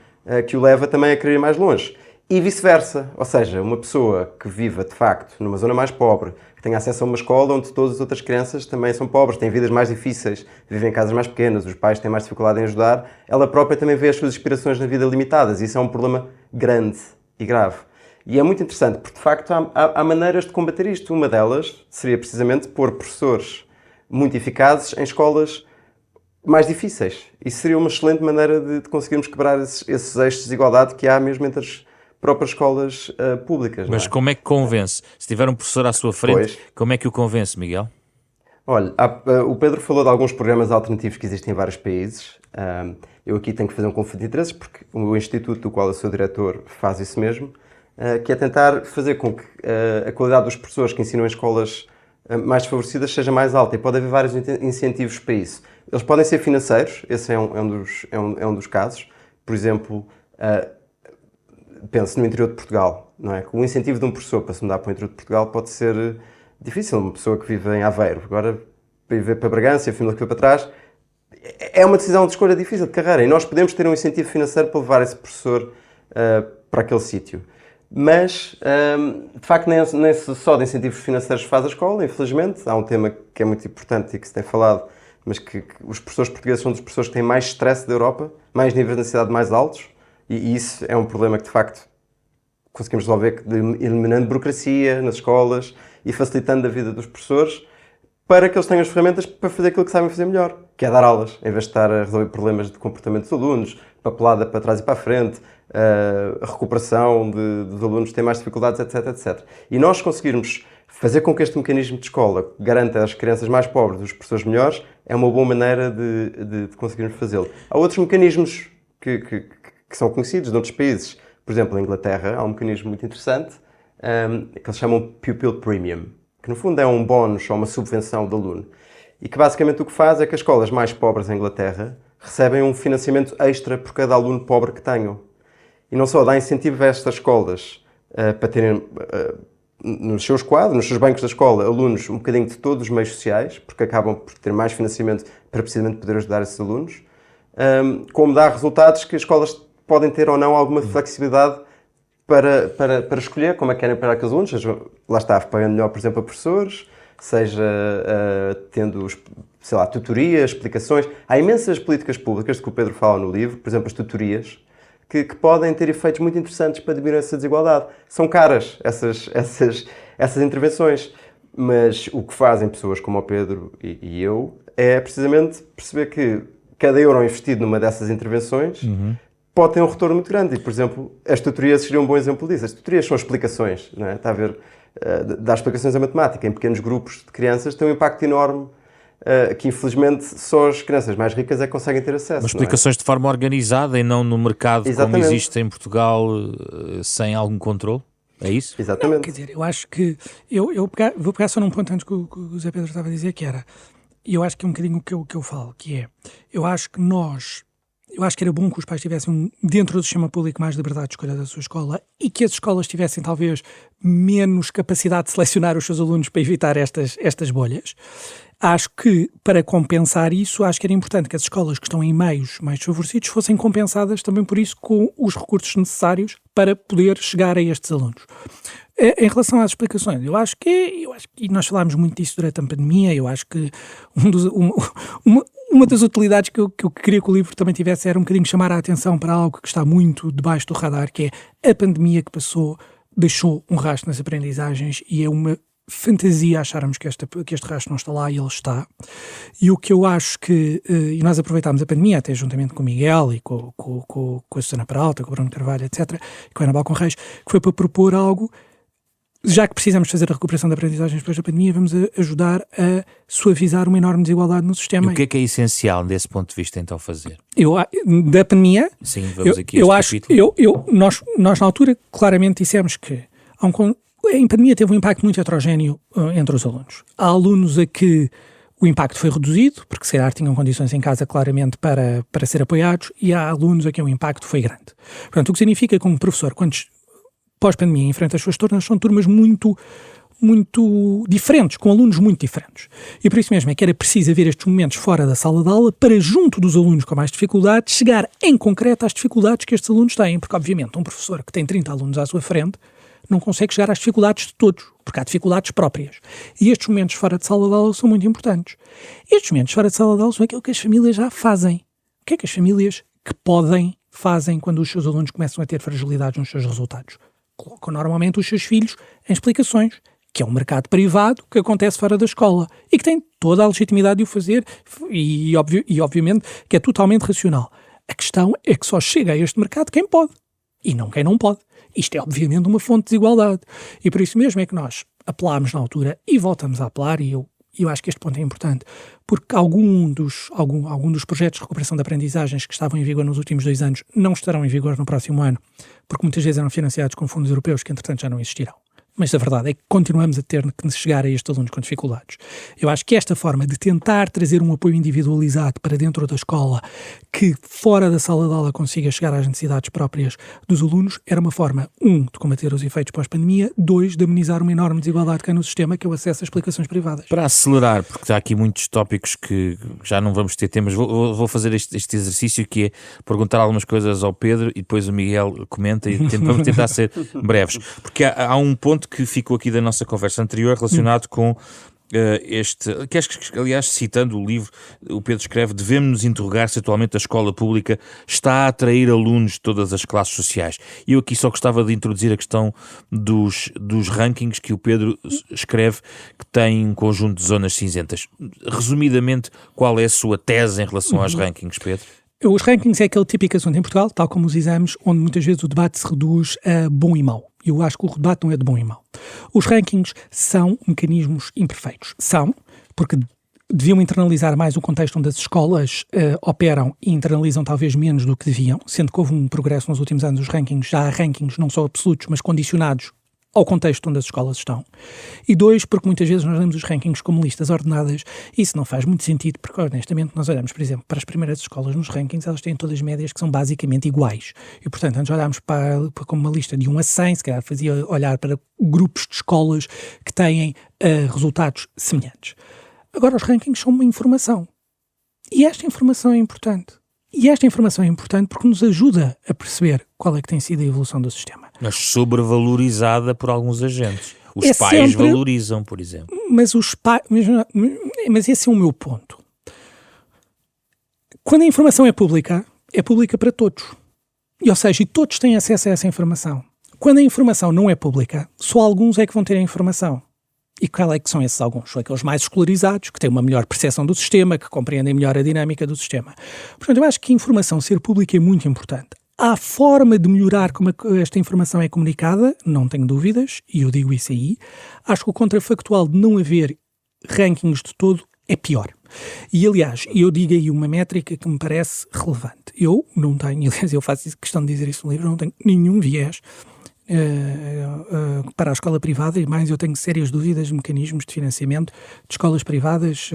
que o leva também a querer ir mais longe. E vice-versa, ou seja, uma pessoa que viva, de facto, numa zona mais pobre, que tenha acesso a uma escola onde todas as outras crianças também são pobres, têm vidas mais difíceis, vivem em casas mais pequenas, os pais têm mais dificuldade em ajudar, ela própria também vê as suas aspirações na vida limitadas. Isso é um problema grande e grave. E é muito interessante, porque de facto há maneiras de combater isto. Uma delas seria precisamente pôr professores muito eficazes em escolas mais difíceis. Isso seria uma excelente maneira de conseguirmos quebrar esses eixos de desigualdade que há mesmo entre as próprias escolas públicas. Mas não é? como é que convence? Se tiver um professor à sua frente, Pois. como é que o convence, Miguel? Olha, o Pedro falou de alguns programas alternativos que existem em vários países. Eu aqui tenho que fazer um conflito de interesses, porque o instituto do qual eu sou diretor faz isso mesmo, que é tentar fazer com que a qualidade dos professores que ensinam em escolas mais desfavorecidas seja mais alta, e pode haver vários incentivos para isso. Eles podem ser financeiros, esse é um dos casos. Por exemplo, pense no interior de Portugal, não é? O incentivo de um professor para se mudar para o interior de Portugal pode ser difícil. Uma pessoa que vive em Aveiro, agora viver para Bragança e a família que foi para trás, é uma decisão de escolha difícil de carreira, e nós podemos ter um incentivo financeiro para levar esse professor para aquele sítio. Mas, de facto, nem só de incentivos financeiros faz a escola, infelizmente. Há um tema que é muito importante e que se tem falado, mas que os professores portugueses são dos professores que têm mais stress da Europa, mais níveis de ansiedade mais altos, e isso é um problema que, de facto, conseguimos resolver eliminando burocracia nas escolas e facilitando a vida dos professores para que eles tenham as ferramentas para fazer aquilo que sabem fazer melhor, que é dar aulas, em vez de estar a resolver problemas de comportamento dos alunos, papelada para trás e para a frente, a recuperação dos alunos que têm mais dificuldades, etc, etc. E nós conseguirmos fazer com que este mecanismo de escola garanta às crianças mais pobres os professores melhores é uma boa maneira de conseguirmos fazê-lo. Há outros mecanismos que são conhecidos de outros países. Por exemplo, na Inglaterra há um mecanismo muito interessante que eles chamam Pupil Premium, que no fundo é um bónus ou uma subvenção do aluno, e que basicamente o que faz é que as escolas mais pobres em Inglaterra recebem um financiamento extra por cada aluno pobre que tenham. E não só dá incentivo a estas escolas para terem nos seus quadros, nos seus bancos da escola, alunos um bocadinho de todos os meios sociais, porque acabam por ter mais financiamento para precisamente poder ajudar esses alunos, como dá resultados que as escolas podem ter ou não alguma flexibilidade para escolher como é que querem para aqueles alunos, seja, lá está, pagando melhor, por exemplo, a professores, seja tendo, sei lá, tutorias, explicações. Há imensas políticas públicas de que o Pedro fala no livro, por exemplo, as tutorias, que podem ter efeitos muito interessantes para diminuir essa desigualdade. São caras essas intervenções, mas o que fazem pessoas como o Pedro e eu é precisamente perceber que cada euro investido numa dessas intervenções pode ter um retorno muito grande. E, por exemplo, as tutorias seriam um bom exemplo disso. As tutorias são explicações, não é? Está a ver, dar explicações a matemática em pequenos grupos de crianças tem um impacto enorme que, infelizmente, só as crianças mais ricas é que conseguem ter acesso. Mas explicações de forma organizada e não no mercado Exatamente. como existe em Portugal, sem algum controle? É isso? Exatamente. Não, quer dizer, eu acho que... vou pegar só num ponto antes que o Zé Pedro estava a dizer, que era... E eu acho que é um bocadinho o que eu falo, que é... Eu acho que era bom que os pais tivessem, dentro do sistema público, mais liberdade de escolha da sua escola, e que as escolas tivessem, talvez, menos capacidade de selecionar os seus alunos para evitar estas bolhas. Acho que, para compensar isso, acho que era importante que as escolas que estão em meios mais desfavorecidos fossem compensadas também por isso com os recursos necessários para poder chegar a estes alunos. Em relação às explicações, eu acho que e nós falámos muito disso durante a pandemia, eu acho que uma das utilidades que eu queria que o livro também tivesse era um bocadinho chamar a atenção para algo que está muito debaixo do radar, que é a pandemia que passou, deixou um rastro nas aprendizagens, e é uma fantasia acharmos que este rastro não está lá, e ele está. E o que eu acho que, e nós aproveitámos a pandemia, até juntamente com o Miguel e com a Susana Peralta, com o Bruno Carvalho, etc., e com a Ana Balcon Reis, que foi para propor algo, já que precisamos fazer a recuperação de aprendizagens depois da pandemia, vamos ajudar a suavizar uma enorme desigualdade no sistema. E o que é essencial desse ponto de vista, então, fazer? Da pandemia, sim, vamos aqui a este capítulo. Nós na altura claramente dissemos que em pandemia teve um impacto muito heterogéneo entre os alunos. Há alunos a que o impacto foi reduzido, porque se calhar tinham condições em casa claramente para ser apoiados, e há alunos a que o impacto foi grande. Portanto, o que significa que um professor, quando pós-pandemia enfrenta as suas turmas, são turmas muito diferentes, com alunos muito diferentes. E por isso mesmo é que era preciso haver estes momentos fora da sala de aula para, junto dos alunos com mais dificuldades, chegar em concreto às dificuldades que estes alunos têm, porque obviamente um professor que tem 30 alunos à sua frente não consegue chegar às dificuldades de todos, porque há dificuldades próprias. E estes momentos fora de sala de aula são muito importantes. Estes momentos fora de sala de aula são aquilo que as famílias já fazem. O que é que as famílias que podem fazem quando os seus alunos começam a ter fragilidades nos seus resultados? Colocam normalmente os seus filhos em explicações, que é um mercado privado que acontece fora da escola e que tem toda a legitimidade de o fazer e obviamente que é totalmente racional. A questão é que só chega a este mercado quem pode e não quem não pode. Isto é obviamente uma fonte de desigualdade e por isso mesmo é que nós apelámos na altura e voltamos a apelar, e eu acho que este ponto é importante, porque algum dos projetos de recuperação de aprendizagens que estavam em vigor nos últimos 2 anos não estarão em vigor no próximo ano, porque muitas vezes eram financiados com fundos europeus que entretanto já não existirão. Mas a verdade é que continuamos a ter que chegar a estes alunos com dificuldades. Eu acho que esta forma de tentar trazer um apoio individualizado para dentro da escola, que fora da sala de aula consiga chegar às necessidades próprias dos alunos, era uma forma, 1, de combater os efeitos pós-pandemia, 2, de amenizar uma enorme desigualdade que há no sistema, que é o acesso a explicações privadas. Para acelerar, porque há aqui muitos tópicos que já não vamos ter temas, vou fazer este exercício, que é perguntar algumas coisas ao Pedro e depois o Miguel comenta e vamos tentar ser breves. Porque há um ponto que ficou aqui da nossa conversa anterior relacionado com que acho que, aliás, citando o livro, o Pedro escreve: devemos nos interrogar se atualmente a escola pública está a atrair alunos de todas as classes sociais. E eu aqui só gostava de introduzir a questão dos rankings que o Pedro escreve, que tem um conjunto de zonas cinzentas. Resumidamente, qual é a sua tese em relação aos rankings, Pedro? Os rankings é aquele típico assunto em Portugal, tal como os exames, onde muitas vezes o debate se reduz a bom e mau. Eu acho que o debate não é de bom e mau. Os rankings são mecanismos imperfeitos. São, porque deviam internalizar mais o contexto onde as escolas operam e internalizam talvez menos do que deviam, sendo que houve um progresso nos últimos anos dos rankings. Já há rankings não só absolutos, mas condicionados ao contexto onde as escolas estão. E 2, porque muitas vezes nós lemos os rankings como listas ordenadas, e isso não faz muito sentido, porque honestamente nós olhamos, por exemplo, para as primeiras escolas nos rankings, elas têm todas médias que são basicamente iguais. E portanto, antes olhámos para como uma lista de 1 a 100, se calhar fazia olhar para grupos de escolas que têm resultados semelhantes. Agora, os rankings são uma informação. E esta informação é importante. E esta informação é importante porque nos ajuda a perceber qual é que tem sido a evolução do sistema. Mas sobrevalorizada por alguns agentes. Os pais valorizam, por exemplo. Mas esse é o meu ponto. Quando a informação é pública para todos. Ou seja, e todos têm acesso a essa informação. Quando a informação não é pública, só alguns é que vão ter a informação. E qual é que são esses alguns? São aqueles mais escolarizados, que têm uma melhor percepção do sistema, que compreendem melhor a dinâmica do sistema. Portanto, eu acho que a informação ser pública é muito importante. Há forma de melhorar como esta informação é comunicada, não tenho dúvidas, e eu digo isso aí. Acho que o contrafactual de não haver rankings de todo é pior. E, aliás, eu digo aí uma métrica que me parece relevante. Eu não tenho, aliás, eu faço questão de dizer isso no livro, não tenho nenhum viés para a escola privada, e mais, eu tenho sérias dúvidas de mecanismos de financiamento de escolas privadas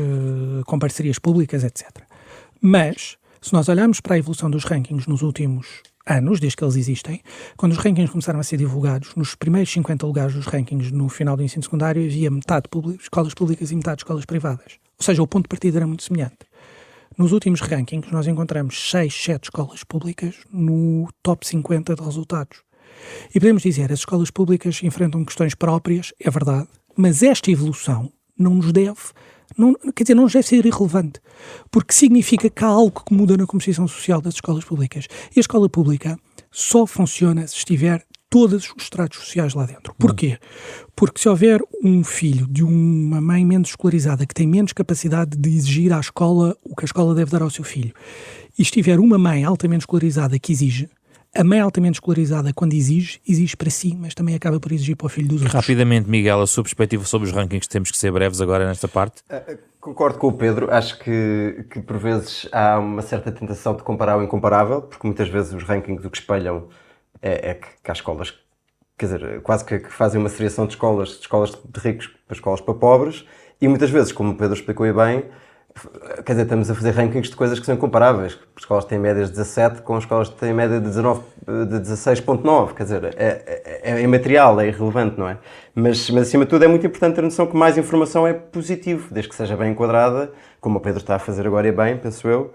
com parcerias públicas, etc. Mas, se nós olharmos para a evolução dos rankings nos últimos anos, desde que eles existem, quando os rankings começaram a ser divulgados, nos primeiros 50 lugares dos rankings no final do ensino secundário havia metade escolas públicas e metade escolas privadas. Ou seja, o ponto de partida era muito semelhante. Nos últimos rankings nós encontramos 6, 7 escolas públicas no top 50 de resultados. E podemos dizer, as escolas públicas enfrentam questões próprias, é verdade, mas esta evolução não nos deve ser irrelevante, porque significa que há algo que muda na composição social das escolas públicas. E a escola pública só funciona se estiver todos os estratos sociais lá dentro. Porquê? Porque se houver um filho de uma mãe menos escolarizada que tem menos capacidade de exigir à escola o que a escola deve dar ao seu filho, e estiver uma mãe altamente escolarizada que exige, a mãe altamente escolarizada, quando exige para si, mas também acaba por exigir para o filho dos outros. Rapidamente, Miguel, a sua perspectiva sobre os rankings, temos que ser breves agora nesta parte. Concordo com o Pedro, acho que por vezes há uma certa tentação de comparar o incomparável, porque muitas vezes os rankings o que espelham é que há escolas, quer dizer, quase que fazem uma seriação de escolas de ricos para escolas para pobres, e muitas vezes, como o Pedro explicou aí bem, quer dizer, estamos a fazer rankings de coisas que são incomparáveis. As escolas têm médias de 17 com as escolas que têm média de 16.9, quer dizer, é imaterial, é irrelevante, não é? Mas acima de tudo é muito importante ter noção que mais informação é positivo, desde que seja bem enquadrada, como o Pedro está a fazer agora e bem, penso eu,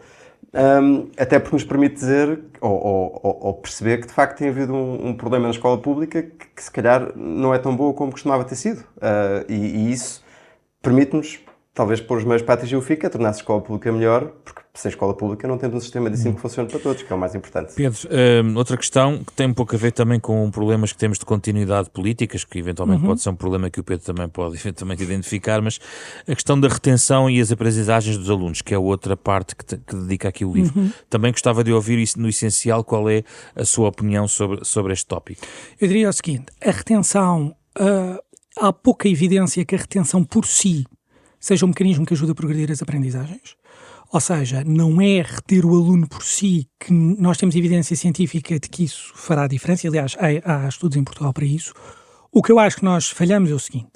até porque nos permite dizer ou perceber que de facto tem havido um problema na escola pública que se calhar não é tão boa como costumava ter sido, e isso permite-nos talvez pôr os meios para atingir o FIC, a tornar-se a escola pública melhor, porque sem escola pública não temos um sistema de ensino que funcione para todos, que é o mais importante. Pedro, outra questão que tem um pouco a ver também com problemas que temos de continuidade políticas, que eventualmente pode ser um problema que o Pedro também pode eventualmente identificar, mas a questão da retenção e as aprendizagens dos alunos, que é outra parte que dedica aqui o livro. Também gostava de ouvir isso no essencial, qual é a sua opinião sobre este tópico? Eu diria o seguinte, a retenção, há pouca evidência que a retenção por si seja um mecanismo que ajuda a progredir as aprendizagens. Ou seja, não é reter o aluno por si que nós temos evidência científica de que isso fará a diferença. Aliás, há estudos em Portugal para isso. O que eu acho que nós falhamos é o seguinte.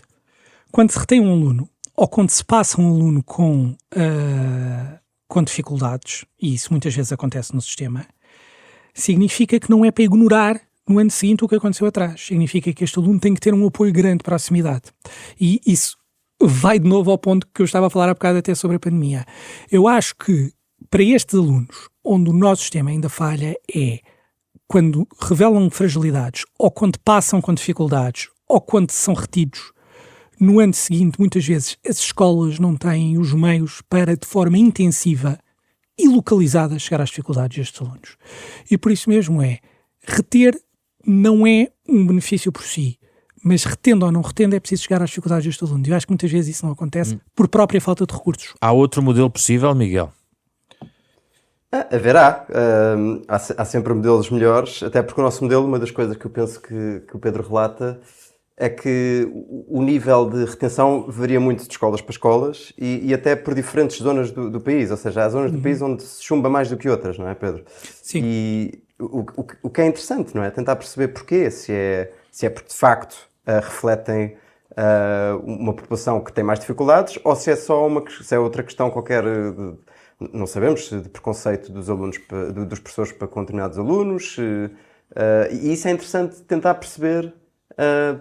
Quando se retém um aluno, ou quando se passa um aluno com dificuldades, e isso muitas vezes acontece no sistema, significa que não é para ignorar no ano seguinte o que aconteceu atrás. Significa que este aluno tem que ter um apoio grande de proximidade. E isso vai de novo ao ponto que eu estava a falar há bocado até sobre a pandemia. Eu acho que para estes alunos, onde o nosso sistema ainda falha é quando revelam fragilidades, ou quando passam com dificuldades, ou quando são retidos, no ano seguinte, muitas vezes, as escolas não têm os meios para, de forma intensiva e localizada, chegar às dificuldades destes alunos. E por isso mesmo reter não é um benefício por si, mas retendo ou não retendo é preciso chegar às dificuldades deste aluno. Eu acho que muitas vezes isso não acontece por própria falta de recursos. Há outro modelo possível, Miguel? Haverá. Há sempre modelos melhores, até porque o nosso modelo, uma das coisas que eu penso que o Pedro relata, é que o nível de retenção varia muito de escolas para escolas e até por diferentes zonas do país. Ou seja, há zonas do país onde se chumba mais do que outras, não é, Pedro? Sim. E o que é interessante, não é? Tentar perceber porquê, se é porque de facto refletem uma população que tem mais dificuldades ou se é só se é outra questão qualquer, não sabemos, de preconceito dos alunos, dos professores para com determinados alunos, e isso é interessante tentar perceber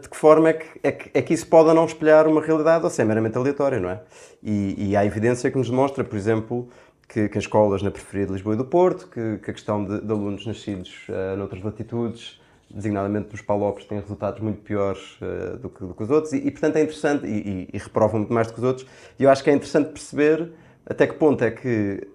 de que forma é que isso pode ou não espelhar uma realidade ou se é meramente aleatório, não é? E há evidência que nos demonstra, por exemplo, que as escolas na periferia de Lisboa e do Porto, que a questão de alunos nascidos noutras latitudes, designadamente nos Palopes, têm resultados muito piores do que os outros e portanto é interessante e reprovam muito mais do que os outros, e eu acho que é interessante perceber até que ponto é que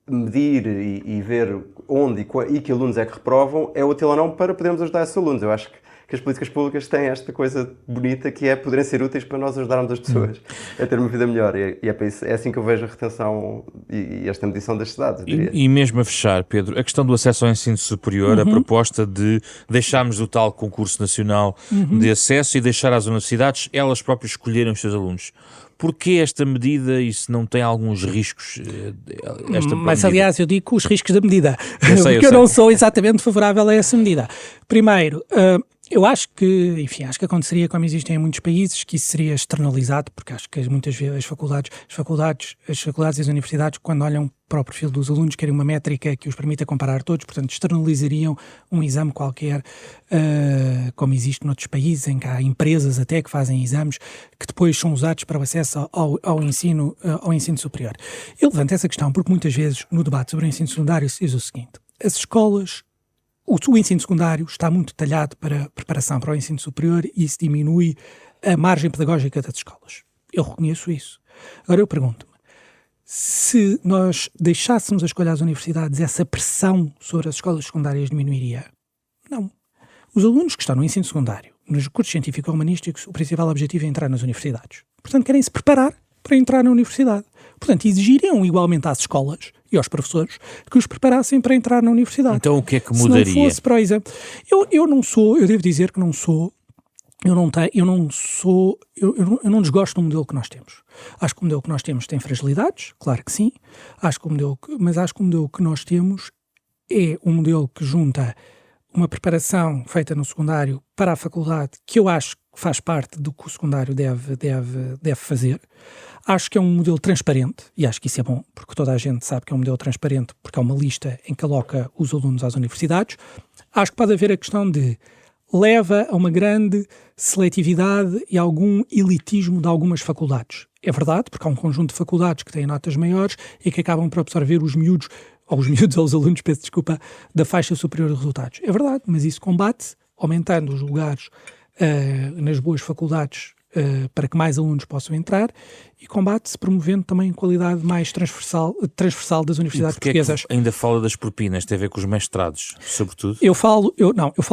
medir e ver onde e que alunos é que reprovam é útil ou não para podermos ajudar esses alunos. Eu acho que as políticas públicas têm esta coisa bonita que é poderem ser úteis para nós ajudarmos as pessoas a ter uma vida melhor, e é assim que eu vejo a retenção e esta medição das cidades. E mesmo a fechar, Pedro, a questão do acesso ao ensino superior, a proposta de deixarmos o tal concurso nacional de acesso e deixar às universidades elas próprias escolherem os seus alunos. Porquê esta medida e se não tem alguns riscos? Mas, aliás, eu digo os riscos da medida, porque eu não sou exatamente favorável a essa medida. Primeiro, eu acho que aconteceria como existem em muitos países, que isso seria externalizado, porque acho que muitas vezes as faculdades e as universidades, quando olham para o perfil dos alunos, querem uma métrica que os permita comparar todos, portanto externalizariam um exame qualquer, como existe noutros países, em que há empresas até que fazem exames que depois são usados para o acesso ao ensino superior. Eu levanto essa questão porque muitas vezes no debate sobre o ensino secundário se diz o seguinte: as escolas, o ensino secundário está muito talhado para a preparação para o ensino superior e isso diminui a margem pedagógica das escolas. Eu reconheço isso. Agora eu pergunto-me, se nós deixássemos a escolha às universidades, essa pressão sobre as escolas secundárias diminuiria? Não. Os alunos que estão no ensino secundário, nos cursos científico-humanísticos, o principal objetivo é entrar nas universidades. Portanto, querem se preparar para entrar na universidade. Portanto, exigiriam igualmente às escolas e aos professores que os preparassem para entrar na universidade. Então o que é que mudaria? Se não fosse para o exame. Eu devo dizer que eu não desgosto do modelo que nós temos. Acho que o modelo que nós temos tem fragilidades, claro que sim, mas acho que o modelo que nós temos é um modelo que junta uma preparação feita no secundário para a faculdade, que eu acho que faz parte do que o secundário deve fazer. Acho que é um modelo transparente, e acho que isso é bom, porque toda a gente sabe que é um modelo transparente, porque é uma lista em que aloca os alunos às universidades. Acho que pode haver a questão de leva a uma grande seletividade e algum elitismo de algumas faculdades. É verdade, porque há um conjunto de faculdades que têm notas maiores e que acabam por absorver os miúdos, ou os alunos, peço desculpa, da faixa superior de resultados. É verdade, mas isso combate-se aumentando os lugares nas boas faculdades para que mais alunos possam entrar, e combate-se promovendo também a qualidade mais transversal das universidades portuguesas. Que ainda fala das propinas? Tem a ver com os mestrados, sobretudo? Eu falo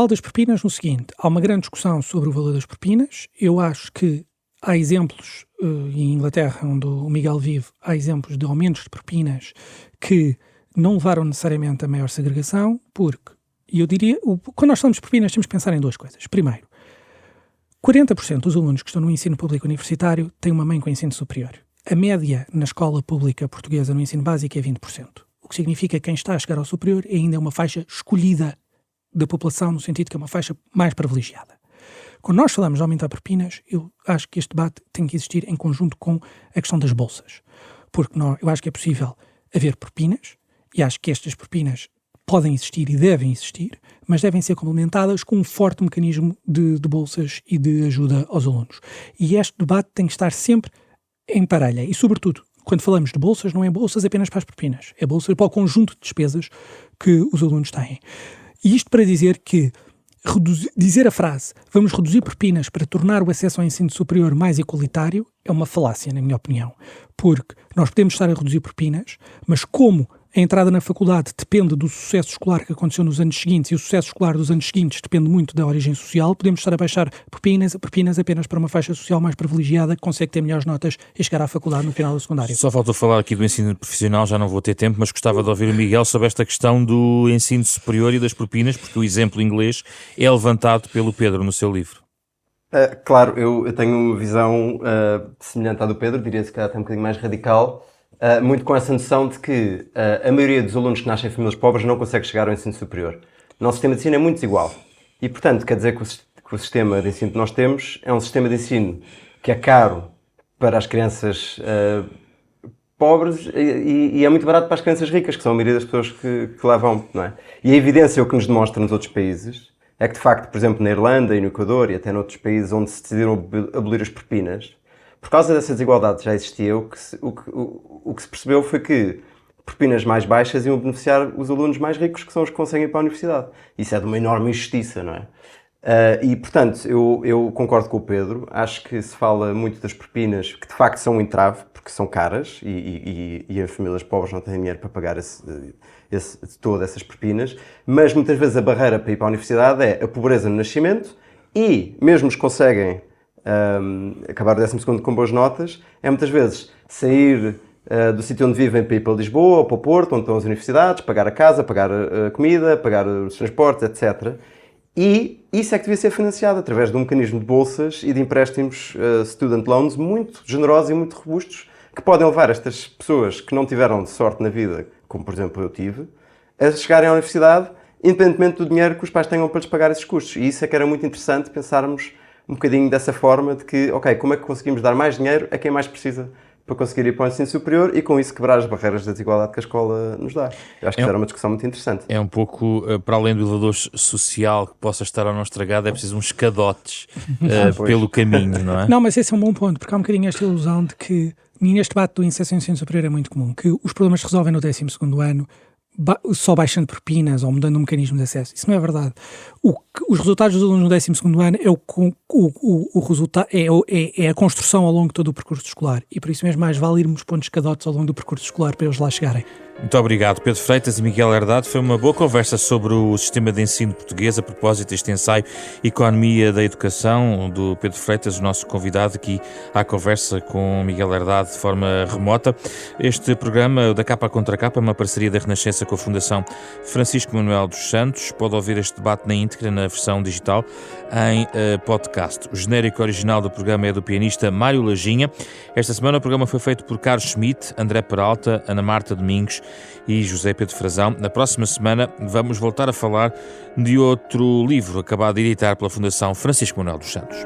das propinas no seguinte: há uma grande discussão sobre o valor das propinas. Eu acho que há exemplos, em Inglaterra, onde o Miguel vive, há exemplos de aumentos de propinas que não levaram necessariamente a maior segregação, porque, e eu diria, quando nós falamos de propinas, temos que pensar em duas coisas. Primeiro, 40% dos alunos que estão no ensino público universitário têm uma mãe com ensino superior. A média na escola pública portuguesa no ensino básico é 20%. O que significa que quem está a chegar ao superior é ainda uma faixa escolhida da população, no sentido que é uma faixa mais privilegiada. Quando nós falamos de aumentar propinas, eu acho que este debate tem que existir em conjunto com a questão das bolsas. Porque eu acho que é possível haver propinas, e acho que estas propinas podem existir e devem existir, mas devem ser complementadas com um forte mecanismo de bolsas e de ajuda aos alunos. E este debate tem que estar sempre em parelha. E, sobretudo, quando falamos de bolsas, não é bolsas apenas para as propinas. É bolsas para o conjunto de despesas que os alunos têm. E isto para dizer que dizer a frase vamos reduzir propinas para tornar o acesso ao ensino superior mais igualitário é uma falácia, na minha opinião. Porque nós podemos estar a reduzir propinas, mas como a entrada na faculdade depende do sucesso escolar que aconteceu nos anos seguintes, e o sucesso escolar dos anos seguintes depende muito da origem social, podemos estar a baixar propinas apenas para uma faixa social mais privilegiada que consegue ter melhores notas e chegar à faculdade no final do secundário. Só faltou falar aqui do ensino profissional, já não vou ter tempo, mas gostava de ouvir o Miguel sobre esta questão do ensino superior e das propinas, porque o exemplo inglês é levantado pelo Pedro no seu livro. Claro, eu tenho uma visão semelhante à do Pedro, diria-se que até um bocadinho mais radical, muito com essa noção de que a maioria dos alunos que nascem em famílias pobres não consegue chegar ao ensino superior. O nosso sistema de ensino é muito desigual. E, portanto, quer dizer que o sistema de ensino que nós temos é um sistema de ensino que é caro para as crianças pobres e é muito barato para as crianças ricas, que são a maioria das pessoas que lá vão, não é? E a evidência, o que nos demonstra nos outros países, é que, de facto, por exemplo, na Irlanda e no Equador e até noutros países onde se decidiram abolir as propinas, por causa dessa desigualdade já existia, o que se percebeu foi que propinas mais baixas iam beneficiar os alunos mais ricos, que são os que conseguem ir para a universidade. Isso é de uma enorme injustiça, não é? E, portanto, eu concordo com o Pedro. Acho que se fala muito das propinas, que de facto são um entrave, porque são caras e as famílias pobres não têm dinheiro para pagar todas essas propinas, mas muitas vezes a barreira para ir para a universidade é a pobreza no nascimento e, mesmo os que conseguem acabar o 12º com boas notas, é muitas vezes sair do sítio onde vivem para ir para Lisboa ou para o Porto, onde estão as universidades, pagar a casa, pagar a comida, pagar os transportes, etc. E isso é que devia ser financiado através de um mecanismo de bolsas e de empréstimos student loans muito generosos e muito robustos, que podem levar estas pessoas que não tiveram sorte na vida, como por exemplo eu tive, a chegarem à universidade, independentemente do dinheiro que os pais tenham para lhes pagar esses custos. E isso é que era muito interessante pensarmos um bocadinho dessa forma de que, ok, como é que conseguimos dar mais dinheiro a quem mais precisa para conseguir ir para o ensino superior e com isso quebrar as barreiras da desigualdade que a escola nos dá. Eu acho que isso era uma discussão muito interessante. É um pouco, para além do elevador social que possa estar ou não estragado, é preciso uns escadotes pelo caminho, não é? Não, mas esse é um bom ponto, porque há um bocadinho esta ilusão de que, neste debate do acesso ao ensino superior é muito comum, que os problemas se resolvem no 12º ano só baixando propinas ou mudando o mecanismo de acesso. Isso não é verdade. Os resultados dos alunos no 12º ano é a construção ao longo de todo o percurso escolar, e por isso mesmo mais vale irmos pondo escadotes ao longo do percurso escolar para eles lá chegarem. Muito obrigado, Pedro Freitas e Miguel Herdade. Foi uma boa conversa sobre o sistema de ensino português a propósito deste ensaio Economia da Educação do Pedro Freitas, o nosso convidado aqui à conversa com Miguel Herdade de forma remota. Este programa, da Capa Contra Capa, é uma parceria da Renascença com a Fundação Francisco Manuel dos Santos. Pode ouvir este debate na íntegra na versão digital em podcast. O genérico original do programa é do pianista Mário Lajinha. Esta semana o programa foi feito por Carlos Schmidt, André Peralta, Ana Marta Domingos e José Pedro Frazão. Na próxima semana vamos voltar a falar de outro livro acabado de editar pela Fundação Francisco Manuel dos Santos.